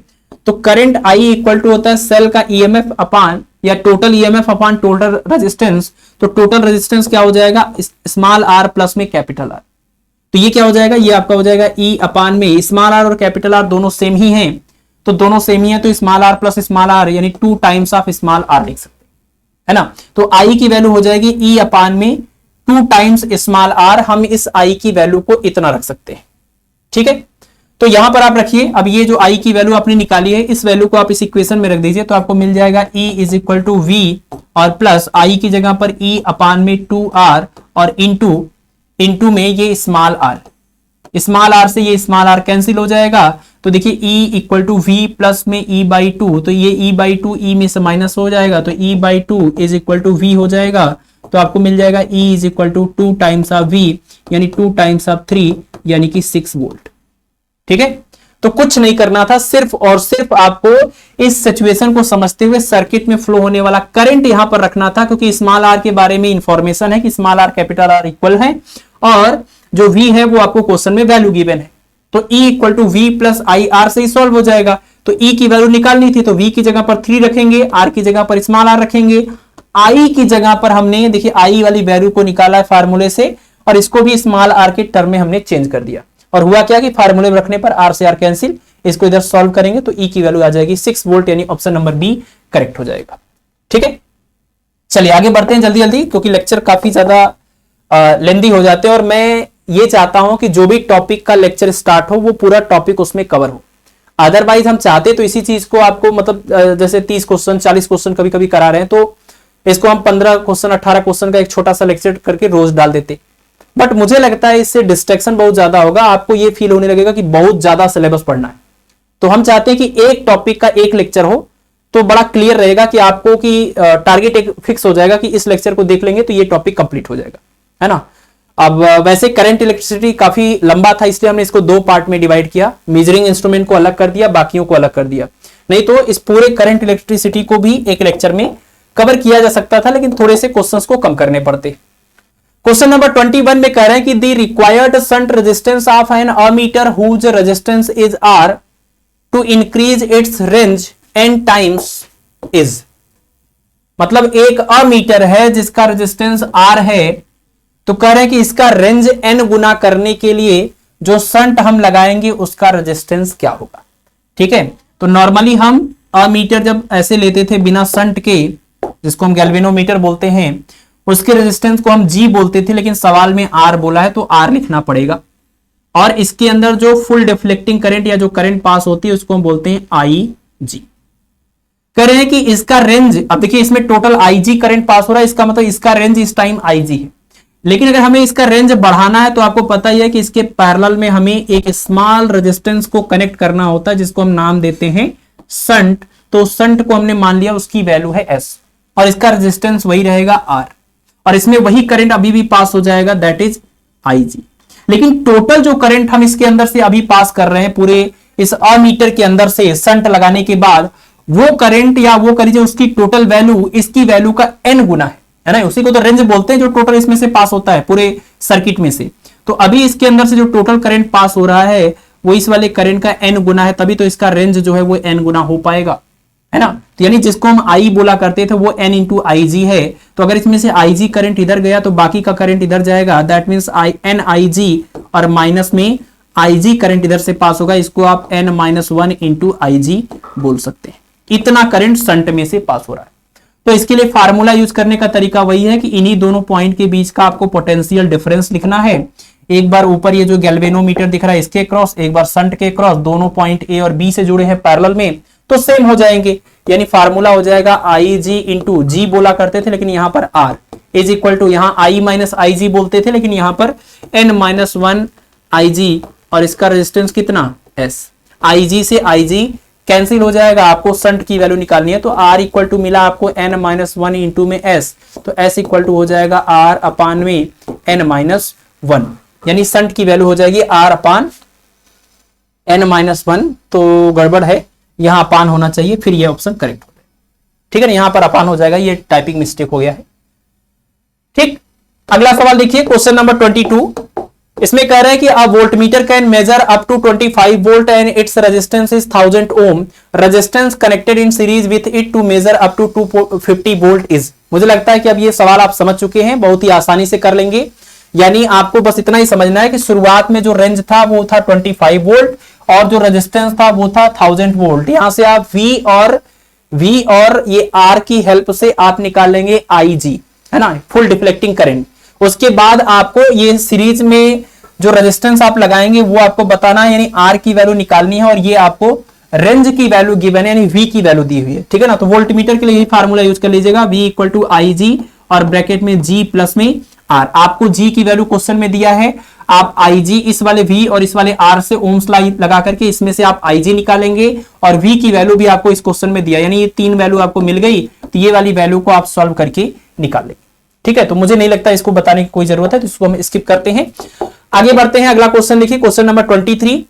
तो करंट I इक्वल टू होता है सेल का ईएमएफ अपान या टोटल ईएमएफ अपान टोटल रेजिस्टेंस। तो टोटल रेजिस्टेंस क्या हो जाएगा, स्मॉल r प्लस में कैपिटल R। तो ये क्या हो जाएगा, ये आपका हो जाएगा E अपान में स्मॉल r और कैपिटल R दोनों सेम ही हैं, तो दोनों सेम ही है तो small r plus small r यानी 2 टाइम्स ऑफ स्मॉल r लिख सकते हैं, है ना। तो I की वैल्यू हो जाएगी E अपान में 2 टाइम्स स्मॉल r। हम इस I की वैल्यू को इतना रख सकते हैं। ठीक है, तो यहां पर आप रखिए। अब ये जो I की वैल्यू आपने निकाली है, इस वैल्यू को आप इस इक्वेशन में रख दीजिए तो आपको मिल जाएगा E is equal to V और प्लस I की जगह पर E अपान में 2r और इंटू में ये स्मॉल r। स्मॉल r से ये स्मॉल r कैंसिल हो जाएगा। तो देखिए E equal to V plus में E बाई 2, तो ये E बाई 2 E में से माइनस हो जाएगा तो E by 2 is equal to V हो जाएगा। तो आपको मिल जाएगा E is equal to 2 times of V यानी 2 टाइम्स ऑफ 3 यानी कि 6 वोल्ट। ठीक है, तो कुछ नहीं करना था, सिर्फ और सिर्फ आपको इस सिचुएशन को समझते हुए सर्किट में फ्लो होने वाला करंट यहां पर रखना था, क्योंकि स्मॉल r के बारे में इंफॉर्मेशन है कि small r capital R equal है और जो V है वो आपको क्वेश्चन में वैल्यू गिवन है। तो E equal to V plus I R से ही सॉल्व हो जाएगा। तो E की वैल्यू निकालनी थी तो V की जगह पर 3 रखेंगे, R की जगह पर स्मॉल r रखेंगे। I की जगह पर हमने देखिए I वाली वैल्यू को निकाला है फार्मूले से और इसको भी स्मॉल r के टर्म में हमने चेंज कर दिया। और हुआ क्या कि फार्मूले में रखने पर R से R कैंसिल, इसको इधर सॉल्व करेंगे तो E की वैल्यू आ जाएगी 6 वोल्ट, यानी ऑप्शन नंबर बी करेक्ट हो जाएगा। ठीक है, चलिए आगे बढ़ते हैं जल्दी जल्दी, क्योंकि लेक्चर काफी ज्यादा लेंदी हो जाते हैं और मैं ये चाहता हूं कि जो भी टॉपिक का लेक्चर स्टार्ट हो वो पूरा टॉपिक उसमें कवर हो। अदरवाइज हम चाहते तो इसी चीज को आपको मतलब जैसे 30 क्वेश्चन 40 क्वेश्चन कभी कभी करा रहे हैं तो इसको हम 15 क्वेश्चन 18 क्वेश्चन का एक छोटा सा लेक्चर करके रोज डाल देते। बट मुझे लगता है इससे डिस्ट्रैक्शन बहुत ज्यादा होगा, आपको ये फील होने लगेगा कि बहुत ज्यादा सिलेबस पढ़ना है। तो हम चाहते हैं कि एक टॉपिक का एक लेक्चर हो तो बड़ा क्लियर रहेगा कि आपको कि टारगेट एक फिक्स हो जाएगा कि इस लेक्चर को देख लेंगे तो ये टॉपिक कंप्लीट हो जाएगा, है ना। अब वैसे करंट इलेक्ट्रिसिटी काफी लंबा था इसलिए हमने इसको 2 पार्ट में डिवाइड किया, मेजरिंग इंस्ट्रूमेंट को अलग कर दिया, बाकियों को अलग कर दिया। नहीं तो इस पूरे करंट इलेक्ट्रिसिटी को भी एक लेक्चर में कवर किया जा सकता था, लेकिन थोड़े से क्वेश्चंस को कम करने पड़ते। क्वेश्चन नंबर 21 में कह रहे हैं कि the required shunt resistance of an ammeter whose resistance is R to increase its range N times is. मतलब एक अमीटर है जिसका रेजिस्टेंस आर है, तो कह रहे हैं कि इसका रेंज n गुना करने के लिए जो शंट हम लगाएंगे उसका रेजिस्टेंस क्या होगा। ठीक है, तो नॉर्मली हम अमीटर जब ऐसे लेते थे बिना शंट के, जिसको हम गैल्वेनोमीटर बोलते हैं, उसके रेजिस्टेंस को हम G बोलते थे, लेकिन सवाल में R बोला है तो R लिखना पड़ेगा। और इसके अंदर जो फुल डिफ्लेक्टिंग करंट या जो करंट पास होती है उसको हम बोलते हैं IG। कह रहे हैं कि इसका रेंज, अब देखिए इसमें टोटल IG करंट पास हो रहा है, इसका मतलब इसका रेंज इस टाइम IG है, लेकिन अगर हमें इसका रेंज बढ़ाना है तो आपको पता ही है कि इसके पैरेलल में हमें एक स्मॉल रेजिस्टेंस को कनेक्ट करना होता है, जिसको हम नाम देते हैं शंट। तो शंट को हमने मान लिया उसकी वैल्यू है S, और इसका रेजिस्टेंस वही रहेगा R, और इसमें वही करंट अभी भी पास हो जाएगा, दैट इज IG। लेकिन टोटल जो करंट हम इसके अंदर से अभी पास कर रहे हैं पूरे इस अमीटर के अंदर से शंट लगाने के बाद, वो करंट या वो करिए उसकी टोटल वैल्यू इसकी वैल्यू का n गुना है ना। उसी को तो रेंज बोलते हैं जो टोटल इसमें से पास होता है पूरे सर्किट में से। तो अभी इसके अंदर से जो टोटल करंट पास हो रहा है वो इस वाले करंट का n गुना है, तभी तो इसका रेंज जो है वो n गुना हो पाएगा, है ना। तो यानी जिसको हम I बोला करते थे वो n इंटू IG है। तो अगर इसमें से IG करंट इधर गया तो बाकी का करंट इधर जाएगा, दैट मीन्स NIG, और माइनस में IG करंट इधर से पास होगा, इसको आप n-1 इंटू IG बोल सकते हैं। इतना करंट शंट में से पास हो रहा है। तो इसके लिए फार्मूला यूज करने का तरीका वही है कि इन्हीं दोनों पॉइंट के बीच का आपको पोटेंशियल डिफरेंस लिखना है। एक बार ऊपर ये जो गैल्वेनोमीटर दिख रहा है इसके क्रॉस, एक बार शंट के क्रॉस, दोनों पॉइंट A और B से जुड़े हैं पैरेलल में, तो सेम हो जाएंगे। यानी फार्मूला हो जाएगा IG इंटू G बोला करते थे लेकिन यहां पर R इज इक्वल टू, यहां I माइनस IG बोलते थे लेकिन यहां पर n-1 IG, और इसका रेजिस्टेंस कितना S। IG से IG कैंसिल हो जाएगा, आपको शंट की वैल्यू निकालनी है। तो R इक्वल टू मिला आपको n-1 इंटू में S, तो S इक्वल टू हो जाएगा R अपान में n-1, यानी शंट की वैल्यू हो जाएगी R अपान n-1। तो गड़बड़ है, यहां अपान होना चाहिए, फिर ये ऑप्शन करेक्ट हो जाएगा, ठीक है ना। यहां पर अपान हो जाएगा, ये टाइपिंग मिस्टेक हो गया है, ठीक। अगला सवाल देखिए, क्वेश्चन नंबर 22। इसमें कह रहे हैं कि a voltmeter can measure up to 25 volt and its resistance is 1000 ohm, resistance connected in series with it to measure up to 250 volt is. मुझे लगता है कि अब ये सवाल आप समझ चुके हैं, बहुत ही आसानी से कर लेंगे। यानी आपको बस इतना ही समझना है कि शुरुआत में जो रेंज था वो था 25 वोल्ट और जो रेजिस्टेंस था वो था 1000 वोल्ट। यहां से आप V और ये R की हेल्प से आप निकाल लेंगे IG, है ना, फुल डिफ्लेक्टिंग करंट। उसके बाद आपको ये सीरीज में जो रेजिस्टेंस आप लगाएंगे वो आपको बताना है, यानी R की वैल्यू निकालनी है, और ये आपको रेंज की वैल्यू गिवन है, यानी V की वैल्यू दी हुई है, ठीक है ना। तो वोल्टमीटर के लिए यही फार्मूला यूज कर लीजिएगा, V इक्वल टू IG और ब्रैकेट में G प्लस में R। आपको G की वैल्यू क्वेश्चन में दिया है, आप IG इस वाले V और इस वाले R से ओम्स लॉ लगा करके इसमें से आप IG निकालेंगे, और V की वैल्यू भी आपको इस क्वेश्चन में दिया, यानी ये तीन वैल्यू आपको मिल गई, तो ये वाली वैल्यू को आप सॉल्व करके निकाल लेंगे, ठीक है। तो मुझे नहीं लगता इसको बताने की कोई जरूरत है, तो इसको हम स्किप करते हैं, आगे बढ़ते हैं। अगला क्वेश्चन देखिए, question number 23।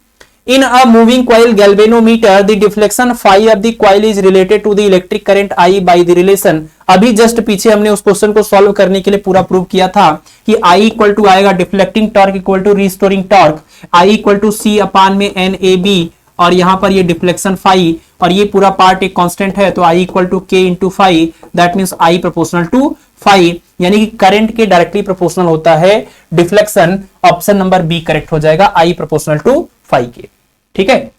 In a moving coil galvanometer the deflection phi of the coil is related to the electric current I by the relation. अभी जस्ट पीछे हमने उस क्वेश्चन को सॉल्व करने के लिए पूरा प्रूव किया था कि I इक्वल टू आएगा deflecting torque equal to restoring torque, I equal to C upon में NAB, और यहां पर ये डिफ्लेक्शन फाई, और ये पूरा पार्ट एक कांस्टेंट है, तो I equal to K into phi, that means I proportional to phi, यानी कि करंट के डायरेक्टली प्रोपोर्शनल होता है deflection. Option number B correct हो जाएगा, I प्रोपोर्शनल टू फाई के, ठीक है।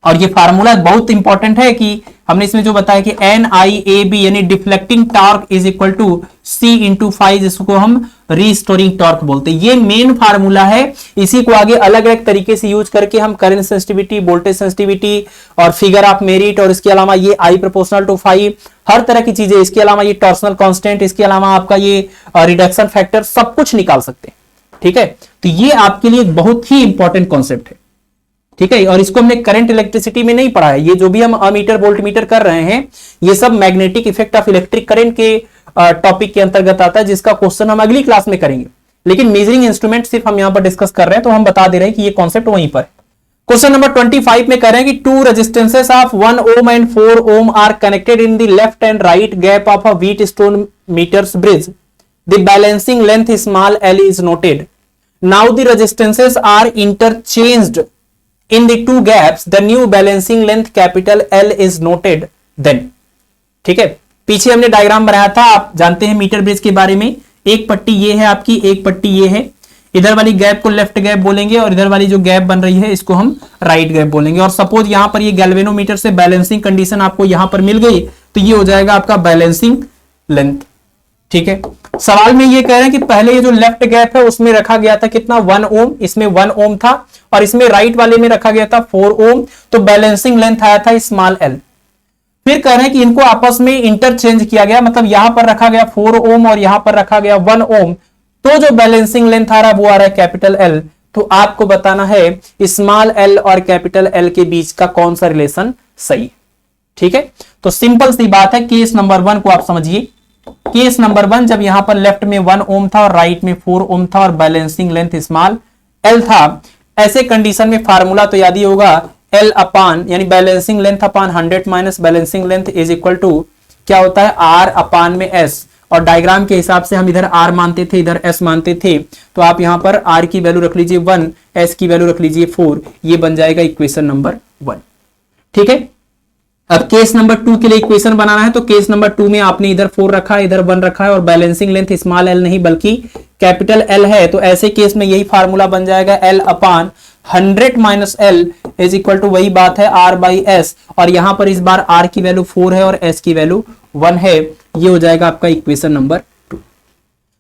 और ये फार्मूला बहुत इंपॉर्टेंट है कि हमने इसमें जो बताया कि NIAB यानी deflecting torque is equal to C into phi, जिसको हम रीस्टोरिंग टॉर्क बोलते हैं। ये मेन फार्मूला है, इसी को आगे अलग अलग तरीके से यूज करके हम करंट सेंसिटिविटी, वोल्टेज सेंसिटिविटी और फिगर ऑफ मेरिट, और इसके अलावा ये I प्रोपोर्शनल टू फाई, हर तरह की चीजें, इसके अलावा ये टॉर्सनल कांस्टेंट, इसके अलावा आपका ये रिडक्शन फैक्टर, सब कुछ निकाल सकते हैं, ठीक है। तो ये आपके लिए बहुत ही इंपॉर्टेंट कॉन्सेप्ट है, ठीक है। और इसको हमने करंट इलेक्ट्रिसिटी में नहीं पढ़ा है, ये जो भी हम अमीटर वोल्टमीटर कर रहे हैं ये सब magnetic effect of electric current के टॉपिक के अंतर्गत आता है, जिसका क्वेश्चन हम अगली क्लास में करेंगे। लेकिन मेजरिंग इंस्ट्रूमेंट सिर्फ हम यहां पर डिस्कस कर रहे हैं, तो हम बता दे रहे हैं कि ये कॉन्सेप्ट वहीं पर है। क्वेश्चन नंबर 25 में कह रहे हैं कि two resistances of 1 ohm and 4 ohm are connected in the left and right gap of a Wheatstone metres bridge, the balancing length small l is noted, now the resistances are interchanged in the two gaps, the new balancing length capital L is noted then, ठीक है। पीछे हमने diagram बनाया था, आप जानते हैं metre bridge के बारे में। एक पट्टी ये है आपकी, एक पट्टी ये है, इधर वाली गैप को लेफ्ट गैप बोलेंगे और इधर वाली जो गैप बन रही है इसको हम राइट गैप बोलेंगे। और सपोज यहां पर ये गैल्वेनोमीटर से बैलेंसिंग कंडीशन आपको यहां पर मिल गई, तो ये हो जाएगा आपका बैलेंसिंग लेंथ, ठीक है। सवाल में ये कह रहे हैं कि पहले ये जो लेफ्ट गैप है उसमें रखा गया था कितना 1 ओम, इसमें 1 ओम था, और इसमें राइट वाले में रखा गया था 4 ओम, तो बैलेंसिंग लेंथ आया था स्मॉल l। फिर कह रहे हैं कि इनको आपस में इंटरचेंज किया गया, मतलब यहां पर रखा गया 4 ओम और यहां पर रखा गया 1 ओम, तो जो बैलेंसिंग लेंथ आ रहा है वो आ रहा है कैपिटल एल। तो आपको बताना है स्मॉल एल और कैपिटल एल के बीच का कौन सा रिलेशन सही है। ठीक है, तो सिंपल सी बात है, केस नंबर 1 को आप समझिए। केस नंबर 1, जब यहां पर लेफ्ट में 1 ओम था और राइट में 4 ओम था और बैलेंसिंग लेंथ स्मॉल एल था, ऐसे कंडीशन में फार्मूला तो याद ही होगा, एल अपान यानी balancing length upon 100 minus balancing length is equal to क्या होता है, आर अपान में एस। और डायग्राम के हिसाब से हम इधर आर मानते थे, इधर एस मानते थे, तो आप यहां पर आर की वैल्यू रख लीजिए 1, एस की वैल्यू रख लीजिए 4। ये बन जाएगा इक्वेशन नंबर 1। ठीक है, अब केस नंबर 2 के लिए इक्वेशन बनाना है, तो केस नंबर 2 में आपने इधर 4 रखा है, इधर 1 रखा है और बैलेंसिंग लेंथ स्मॉल एल नहीं बल्कि कैपिटल एल है। तो ऐसे केस में यही फार्मूला बन जाएगा, L upon 100 minus L is equal to वही बात है आर बाई एस। और यहां पर इस बार आर की वैल्यू 4 है और एस की वैल्यू 1 है। ये हो जाएगा आपका इक्वेशन नंबर 2।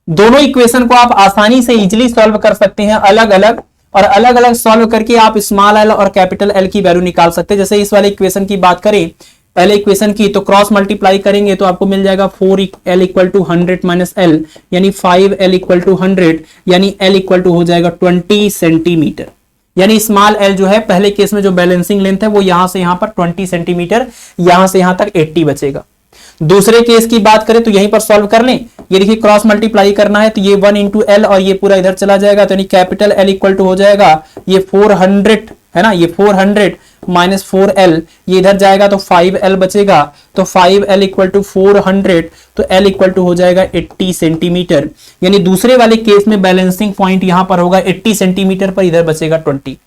दोनों इक्वेशन को आप आसानी से इजिली सॉल्व कर सकते हैं अलग अलग, और अलग अलग सॉल्व करके आप स्मॉल एल और कैपिटल एल की वैल्यू निकाल सकते हैं। जैसे इस वाले इक्वेशन की बात करें, पहले इक्वेशन की, तो क्रॉस मल्टीप्लाई करेंगे तो आपको मिल जाएगा 4l equal to 100 minus L यानी 5l इक्वल टू 100 यानी l इक्वल टू हो जाएगा 20 सेंटीमीटर। यानी स्मॉल एल जो है पहले केस में जो बैलेंसिंग लेंथ है वो यहां से यहां पर 20 सेंटीमीटर, यहां से यहां तक 80 बचेगा। दूसरे केस की बात करें तो यहीं पर सॉल्व कर लें, ये देखिए क्रॉस मल्टीप्लाई करना है तो ये 1 इंटू एल और ये पूरा इधर चला जाएगा, तो यानी कैपिटल एल इक्वल टू हो जाएगा ये 400 है ना, ये 400 माइनस 4l, ये इधर जाएगा तो 5l बचेगा, तो 5l इक्वल टू 400, तो l इक्वल टू हो जाएगा 80 सेंटीमीटर। यानी दूसरे वाले केस में बैलेंसिंग पॉइंट यहां पर होगा 80 सेंटीमीटर पर, इधर बचेगा 20।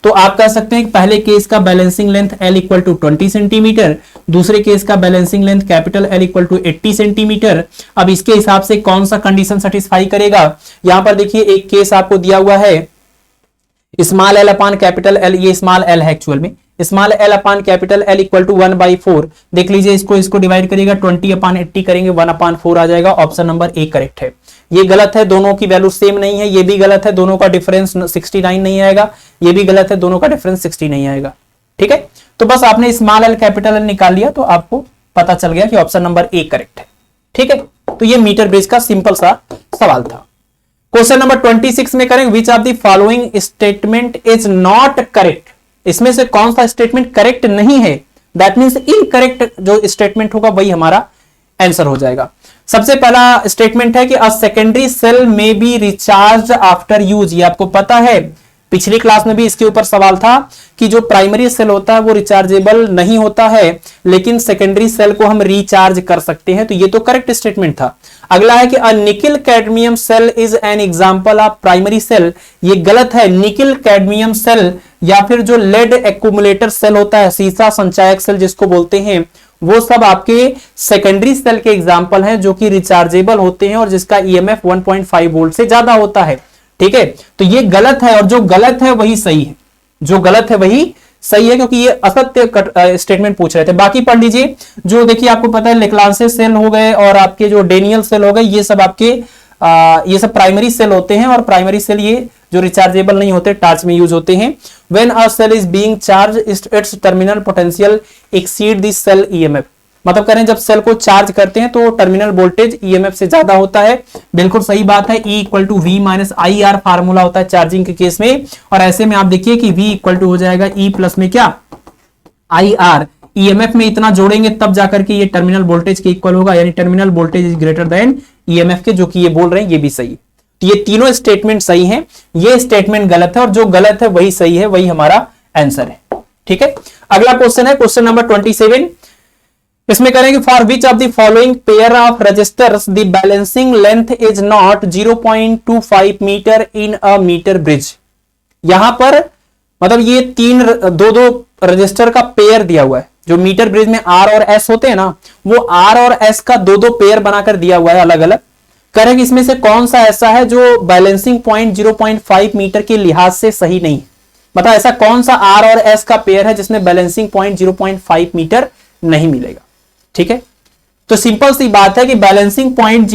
तो आप कह सकते हैं कि पहले केस का balancing length l equal to 20 centimetre, दूसरे केस का balancing length capital L equal to 80 centimetre. अब इसके हिसाब से कौन सा कंडीशन सेटिस्फाई करेगा, यहां पर देखिए एक केस आपको दिया हुआ है small L upon capital L, ये स्मॉल एल है एक्चुअल में, small L upon capital L equal to 1/4। देख लीजिए इसको डिवाइड करिएगा 20 अपान 80 करेंगे 1/4 आ जाएगा। ऑप्शन नंबर ए करेक्ट है। ये गलत है, दोनों की वैल्यू सेम नहीं है, ये भी गलत है, दोनों का डिफरेंस 69 नहीं आएगा, ये भी गलत है, दोनों का डिफरेंस 60 नहीं आएगा। ठीक है, तो बस आपने स्मॉल एल कैपिटल एल निकाल लिया तो आपको पता चल गया कि ऑप्शन नंबर ए करेक्ट है। ठीक है, तो ये मीटर ब्रिज का सिंपल सा सवाल था। क्वेश्चन नंबर 26 में करेंगे, विच of the following statement is not correct. इसमें से कौन सा स्टेटमेंट करेक्ट नहीं है, दैट मींस इनकरेक्ट जो स्टेटमेंट होगा वही हमारा आंसर हो जाएगा। सबसे पहला स्टेटमेंट है कि अ सेकेंडरी सेल में बी रिचार्ज आफ्टर यूज। ये आपको पता है, पिछली क्लास में भी इसके ऊपर सवाल था कि जो प्राइमरी सेल होता है वो रिचार्जेबल नहीं होता है, लेकिन सेकेंडरी सेल को हम रिचार्ज कर सकते हैं, तो ये तो करेक्ट स्टेटमेंट था। अगला है कि a nickel cadmium cell is an example of primary cell. ये गलत है, निकिल कैडमियम सेल या फिर जो लेड एक्यूमुलेटर सेल होता है, सीसा संचायक सेल जिसको बोलते हैं, वो सब आपके सेकेंडरी सेल के एग्जांपल हैं जो कि रिचार्जेबल होते हैं और जिसका ईएमएफ 1.5 वोल्ट से ज्यादा होता है। ठीक है, तो ये गलत है और जो गलत है वही सही है, जो गलत है वही सही है, क्योंकि ये असत्य स्टेटमेंट पूछ रहे थे। बाकी पढ़ लीजिए, जो देखिए आपको पता है लेक्लांसे सेल हो गए और आपके जो डेनियल सेल हो गए, ये सब आपके ये सब प्राइमरी सेल होते हैं, और प्राइमरी सेल ये जो रिचार्जेबल नहीं होते, टार्च में यूज होते हैं। When a cell is being charge its terminal potential exceed the cell EMF. मतलब करें जब सेल को चार्ज करते हैं तो टर्मिनल वोल्टेज ईएमएफ से ज्यादा होता है। बिल्कुल सही बात है, E equal to V minus I R formula होता है चार्जिंग के केस में, और ऐसे में आप देखिए कि V इक्वल टू हो जाएगा E प्लस में क्या आई आर। ईएमएफ में इतना जोड़ेंगे तब जाकर के ये टर्मिनल वोल्टेज के इक्वल होगा, यानी terminal voltage is greater than EMF के, जो कि ये बोल रहे हैं ये भी सही है। तो ये तीनों स्टेटमेंट सही हैं, ये स्टेटमेंट गलत है और जो गलत है वही सही है, वही हमारा आंसर है। ठीक है, अगला क्वेश्चन है क्वेश्चन नंबर 27। इसमें करेंगे for which of the following pair of resistors the balancing length is not 0.25 metre in a metre bridge. यहां पर मतलब ये दो रजिस्टर का पेयर दिया हुआ है, जो मीटर ब्रिज में R और S होते हैं ना, वो R और S का दो पेयर बनाकर दिया हुआ है अलग अलग। करेंगे इसमें से कौन सा ऐसा है जो बैलेंसिंग पॉइंट 0.5 मीटर के लिहाज से सही नहीं, मतलब ऐसा कौन सा R और S का पेयर है जिसमें बैलेंसिंग पॉइंट 0.5 मीटर नहीं मिलेगा। ठीक है, तो सिंपल सी बात है कि बैलेंसिंग पॉइंट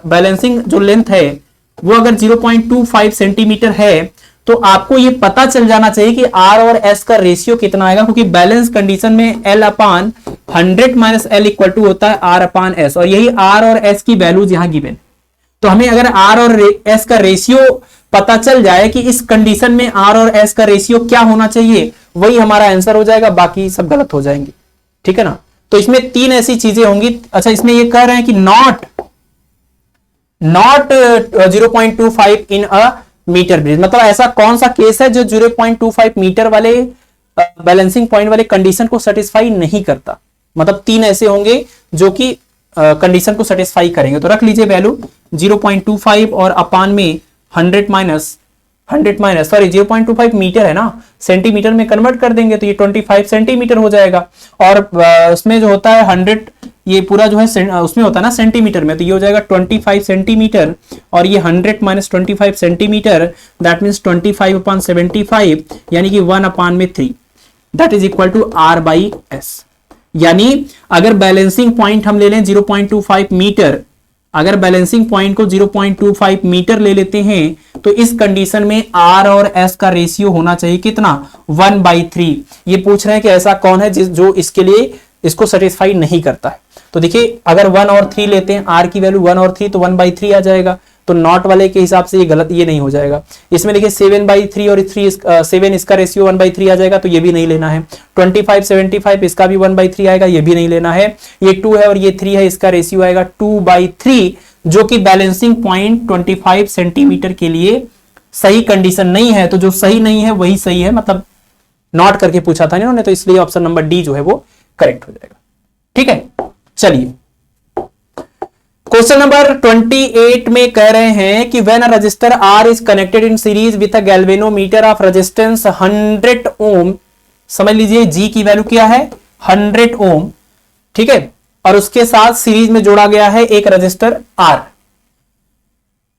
बैलेंसिंग जो लेंथ है वो अगर 0.25 सेंटीमीटर है तो आपको ये पता चल जाना चाहिए कि R और S का रेशियो कितना आएगा, क्योंकि बैलेंस कंडीशन में L upon 100 minus L equal to होता है R अपान S, और यही R और S की वैल्यूज यहां गिवन। तो हमें अगर आर और एस का रेशियो पता चल जाए कि इस कंडीशन में आर और एस का रेशियो क्या होना चाहिए, वही हमारा आंसर हो जाएगा, बाकी सब गलत हो जाएंगे। ठीक है ना। तो इसमें 3 ऐसी चीजें होंगी। अच्छा, इसमें ये कह रहे हैं कि not 0.25 in a metre bridge, मतलब ऐसा कौन सा केस है जो 0.25 मीटर वाले बैलेंसिंग पॉइंट वाले कंडीशन को सेटिस्फाई नहीं करता। मतलब 3 ऐसे होंगे जो कि कंडीशन को सेटिस्फाई करेंगे। तो रख लीजिए वैल्यू 0.25 और अपान में 100 माइनस 0.25 मीटर है ना, सेंटीमीटर में कन्वर्ट कर देंगे तो ये 25 सेंटीमीटर हो जाएगा। और उसमें जो होता है 100, ये पूरा जो है उसमें होता है ना सेंटीमीटर में, तो ये हो जाएगा 25 सेंटीमीटर, और ये 100 minus 25 centimetre, that means 25 upon 75, यानी कि 1/3, that is equal to R by S. यानी अगर बैलेंसिंग पॉइंट हम ले लें 0.25 मीटर, अगर बैलेंसिंग पॉइंट को 0.25 मीटर ले लेते हैं तो इस कंडीशन में आर और एस का रेशियो होना चाहिए कितना, 1/3। ये पूछ रहे हैं कि ऐसा कौन है जो इसके लिए इसको सेटिस्फाई नहीं करता है। तो देखिए अगर 1 और 3 लेते हैं, आर की वैल्यू 1 और 3 तो 1/3 आ जाएगा। तो नॉट वाले के हिसाब से ये गलत, ये नहीं हो जाएगा। इसमें देखिए 7/3 और 7 इसका रेशियो 1/3 आ जाएगा, तो ये भी नहीं लेना है। 25 75 इसका भी 1/3 आएगा, ये भी नहीं लेना है। ये 2 है और ये 3 है, इसका रेशियो आएगा 2/3, जो कि बैलेंसिंग पॉइंट 25 सेंटीमीटर के लिए सही कंडीशन नहीं है। तो जो सही नहीं है वही सही है, मतलब नॉट करके पूछा था इन्होंने, तो इसलिए ऑप्शन नंबर डी जो है वो करेक्ट हो जाएगा। ठीक है, चलिए क्वेश्चन नंबर 28 में कह रहे हैं कि when a resistor R is connected in series with a galvanometer of resistance 100 ohm, समझ लीजिए जी की वैल्यू क्या है 100 ओम, ठीक है, और उसके साथ सीरीज में जोड़ा गया है एक resistor R.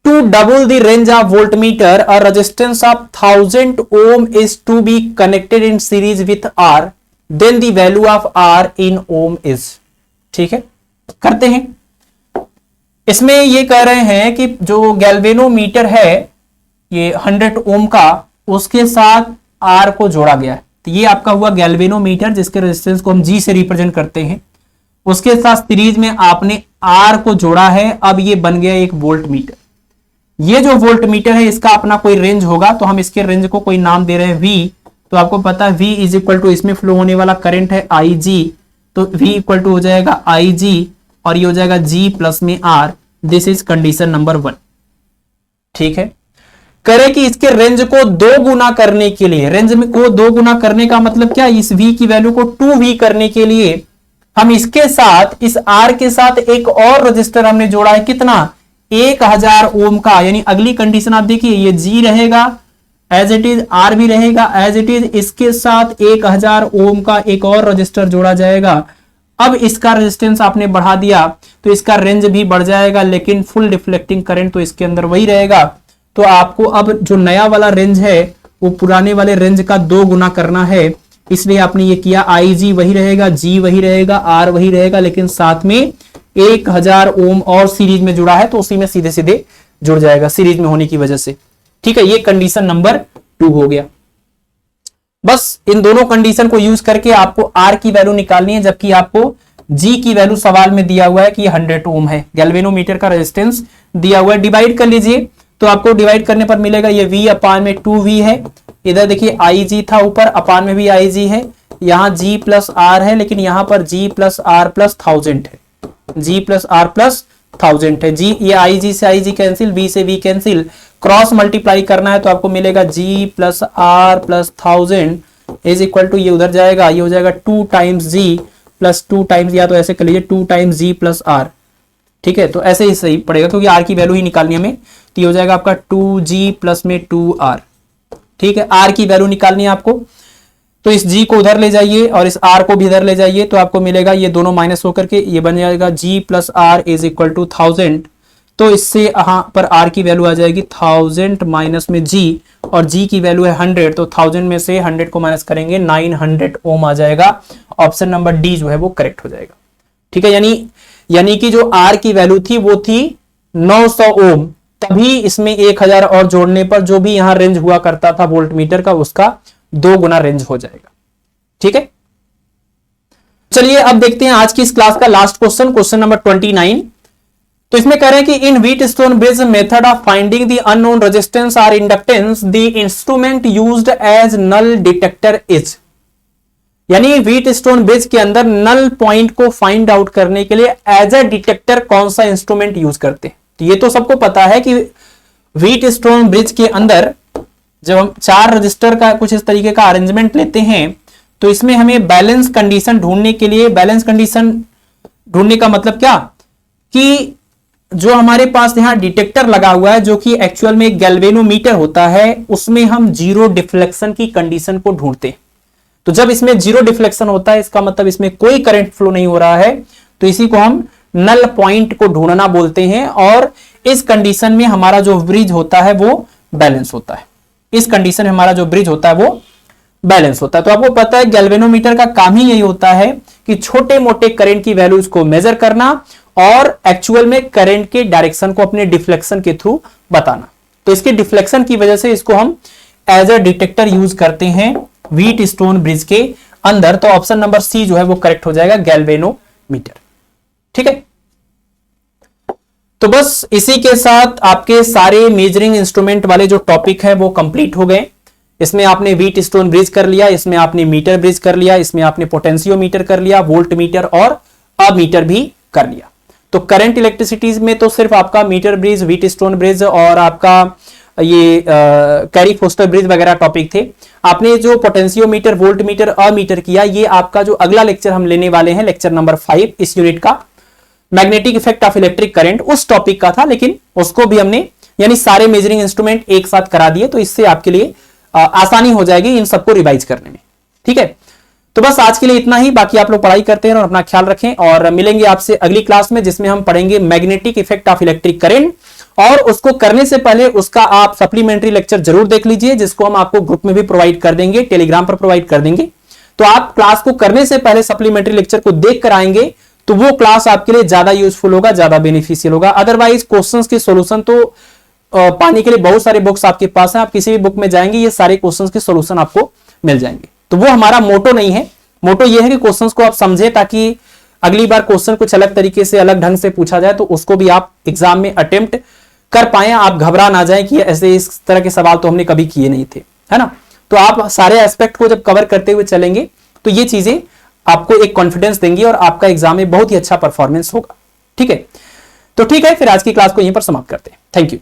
To double the range of voltmeter a resistance of 1000 ohm is to be connected in series with R, then the value of R in ohm is. ठीक है, करते हैं। इसमें ये कह रहे हैं कि जो गैल्वेनोमीटर है ये 100 ओम का, उसके साथ आर को जोड़ा गया है। तो ये आपका हुआ गैल्वेनोमीटर जिसके रेजिस्टेंस को हम जी से रिप्रेजेंट करते हैं। उसके साथ सीरीज में आपने आर को जोड़ा है। अब ये बन गया एक वोल्ट मीटर। ये जो वोल्ट मीटर है इसका अपना कोई रेंज होगा, तो हम इसके रेंज को कोई नाम दे रहे हैं वी। तो आपको पता है वी इज इक्वल टू, इसमें फ्लो होने वाला करंट है आई जी, तो वी इक्वल टू हो जाएगा आई जी और ये हो जाएगा जी प्लस में R. This is condition number 1। ठीक है, करे कि इसके रेंज को 2 गुना करने के लिए, रेंज में को 2 गुना करने का मतलब क्या, इस v की वैल्यू को 2v करने के लिए हम इसके साथ, इस r के साथ एक और रजिस्टर हमने जोड़ा है कितना, 1000 ओम का। यानी अगली कंडीशन आप देखिए, ये g रहेगा एज इट इज, r भी रहेगा एज इट इज, इसके साथ 1000 ओम का एक और रजिस्टर जोड़ा जाएगा। अब इसका रेजिस्टेंस आपने बढ़ा दिया तो इसका रेंज भी बढ़ जाएगा, लेकिन फुल डिफ्लेक्टिंग करंट तो इसके अंदर वही रहेगा। तो आपको अब जो नया वाला रेंज है वो पुराने वाले रेंज का 2 गुना करना है, इसलिए आपने ये किया। आई जी वही रहेगा, जी वही रहेगा, आर वही रहेगा, लेकिन साथ में 1000 ओम और सीरीज में जुड़ा है तो उसी में सीधे सीधे जुड़ जाएगा सीरीज में होने की वजह से। ठीक है, ये कंडीशन नंबर 2 हो गया। बस इन दोनों कंडीशन को यूज करके आपको आर की वैल्यू निकालनी है, जबकि आपको जी की वैल्यू सवाल में दिया हुआ है कि 100 ओम है, गैल्वेनोमीटर का रेजिस्टेंस दिया हुआ है। डिवाइड कर लीजिए तो आपको डिवाइड करने पर मिलेगा ये v अपान में 2v है। इधर देखिए आई जी था ऊपर, अपान में भी आई जी है, यहाँ g प्लस आर है, लेकिन यहाँ पर g प्लस आर प्लस 1000 है, g प्लस आर प्लस 1000 है। जी, ये आई जी से आई जी कैंसिल, v से v कैंसिल, क्रॉस मल्टीप्लाई करना है तो आपको मिलेगा g plus R plus 1000 is equal to, ये उधर जाएगा, ये हो जाएगा 2 टाइम्स g प्लस 2 टाइम्स, या तो ऐसे कर लीजिए 2 टाइम्स g प्लस आर। ठीक है, तो ऐसे ही सही पड़ेगा क्योंकि r की वैल्यू ही निकालनी है हमें। तो ये हो जाएगा आपका 2g प्लस में 2r। ठीक है, r की वैल्यू निकालनी है आपको, तो इस g को उधर ले जाइए और इस r को भी इधर ले जाइए, तो आपको मिलेगा ये दोनों माइनस होकर के ये बन जाएगा g plus R is equal to 1000। तो इससे यहाँ पर r की वैल्यू आ जाएगी 1000 माइनस में g, और g की वैल्यू है 100, तो 1000 में से 100 को माइनस करेंगे 900 ओम आ जाएगा। ऑप्शन नंबर डी जो है वो करेक्ट हो जाएगा। ठीक है, यानी कि जो r की वैल्यू थी वो थी 900 ओम, तभी इसमें 1000 और जोड़ने पर जो भी यहां रेंज हुआ करता था वोल्ट मीटर का, उसका 2 गुना रेंज हो जाएगा। ठीक है, चलिए अब देखते हैं आज की इस क्लास का लास्ट क्वेश्चन, क्वेश्चन नंबर 29। तो इसमें कह रहे हैं कि in Wheatstone bridge method of finding the unknown resistance और inductance the instrument used as null detector is, यानी व्हीटस्टोन ब्रिज के अंदर नल पॉइंट को फाइंड आउट करने के लिए एज अ डिटेक्टर कौन सा इंस्ट्रूमेंट यूज करते हैं। तो ये तो सबको पता है कि व्हीटस्टोन ब्रिज के अंदर जब हम 4 रजिस्टर का कुछ इस तरीके का अरेंजमेंट लेते हैं तो इसमें हमें बैलेंस कंडीशन ढूंढने के लिए, बैलेंस कंडीशन ढूंढने का मतलब क्या कि जो हमारे पास यहां डिटेक्टर लगा हुआ है जो कि एक्चुअल में एक गैल्वेनोमीटर होता है, उसमें हम जीरो डिफ्लेक्शन की कंडीशन को ढूंढते हैं। तो जब इसमें जीरो डिफ्लेक्शन होता है इसका मतलब इसमें कोई करंट फ्लो नहीं हो रहा है, तो इसी को हम नल पॉइंट को ढूंढना बोलते हैं। और इस कंडीशन में हमारा जो ब्रिज होता है वो बैलेंस होता है। इस कंडीशन में हमारा जो ब्रिज होता है वो बैलेंस होता है। तो आपको पता है गैल्वेनोमीटर का काम ही यही होता है कि छोटे मोटे करंट की वैल्यूज को मेजर करना और एक्चुअल में करंट के डायरेक्शन को अपने डिफ्लेक्शन के थ्रू बताना। तो इसके डिफ्लेक्शन की वजह से इसको हम एज अ डिटेक्टर यूज करते हैं व्हीटस्टोन ब्रिज के अंदर। तो ऑप्शन नंबर सी जो है वो करेक्ट हो जाएगा, गैल्वेनोमीटर। ठीक है, तो बस इसी के साथ आपके सारे मेजरिंग इंस्ट्रूमेंट वाले जो टॉपिक है वो कंप्लीट हो गए। इसमें आपने व्हीटस्टोन ब्रिज कर लिया, इसमें आपने मीटर ब्रिज कर लिया, इसमें आपने पोटेंशियोमीटर कर लिया, वोल्ट मीटर और अमीटर भी कर लिया। तो करंट इलेक्ट्रिसिटीज में तो सिर्फ आपका मीटर ब्रिज, व्हीटस्टोन ब्रिज और आपका ये कैरी फोस्टर ब्रिज वगैरह टॉपिक थे। आपने जो पोटेंशियोमीटर, वोल्ट मीटर, अमीटर किया, ये आपका जो अगला लेक्चर हम लेने वाले हैं, लेक्चर नंबर 5 इस यूनिट का, magnetic effect of electric current, उस टॉपिक का था। लेकिन उसको भी हमने यानी सारे मेजरिंग इंस्ट्रूमेंट एक साथ करा दिए, तो इससे आपके लिए आसानी हो जाएगी इन सबको रिवाइज करने में। ठीक है, तो बस आज के लिए इतना ही। बाकी आप लोग पढ़ाई करते हैं और अपना ख्याल रखें, और मिलेंगे आपसे अगली क्लास में जिसमें हम पढ़ेंगे magnetic effect of electric current. और उसको करने से पहले उसका आप सप्लीमेंट्री लेक्चर जरूर देख लीजिए, जिसको हम आपको ग्रुप में भी प्रोवाइड कर देंगे, टेलीग्राम पर प्रोवाइड कर देंगे। तो आप क्लास को करने से पहले सप्लीमेंट्री लेक्चर को देख कर आएंगे तो वो क्लास आपके लिए ज्यादा यूजफुल होगा, ज्यादा बेनिफिशियल होगा। अदरवाइज क्वेश्चंस के सॉल्यूशन तो पाने के लिए बहुत सारे बुक्स आपके पास हैं, आप किसी भी बुक में जाएंगे ये सारे क्वेश्चंस के सॉल्यूशन आपको मिल जाएंगे। तो वो हमारा मोटो नहीं है। मोटो ये है कि क्वेश्चंस को आप समझे ताकि अगली बार क्वेश्चन कुछ अलग तरीके से, अलग ढंग से पूछा जाए तो उसको भी आप एग्जाम में अटेम्प्ट कर पाए, आप घबरा ना जाए कि ऐसे इस तरह के सवाल तो हमने कभी किए नहीं थे, है ना। तो आप सारे एस्पेक्ट को जब कवर करते हुए चलेंगे तो ये चीजें आपको एक कॉन्फिडेंस देंगी और आपका एग्जाम में बहुत ही अच्छा परफॉर्मेंस होगा। ठीक है, तो ठीक है, फिर आज की क्लास को यहीं पर समाप्त करते हैं। Thank you.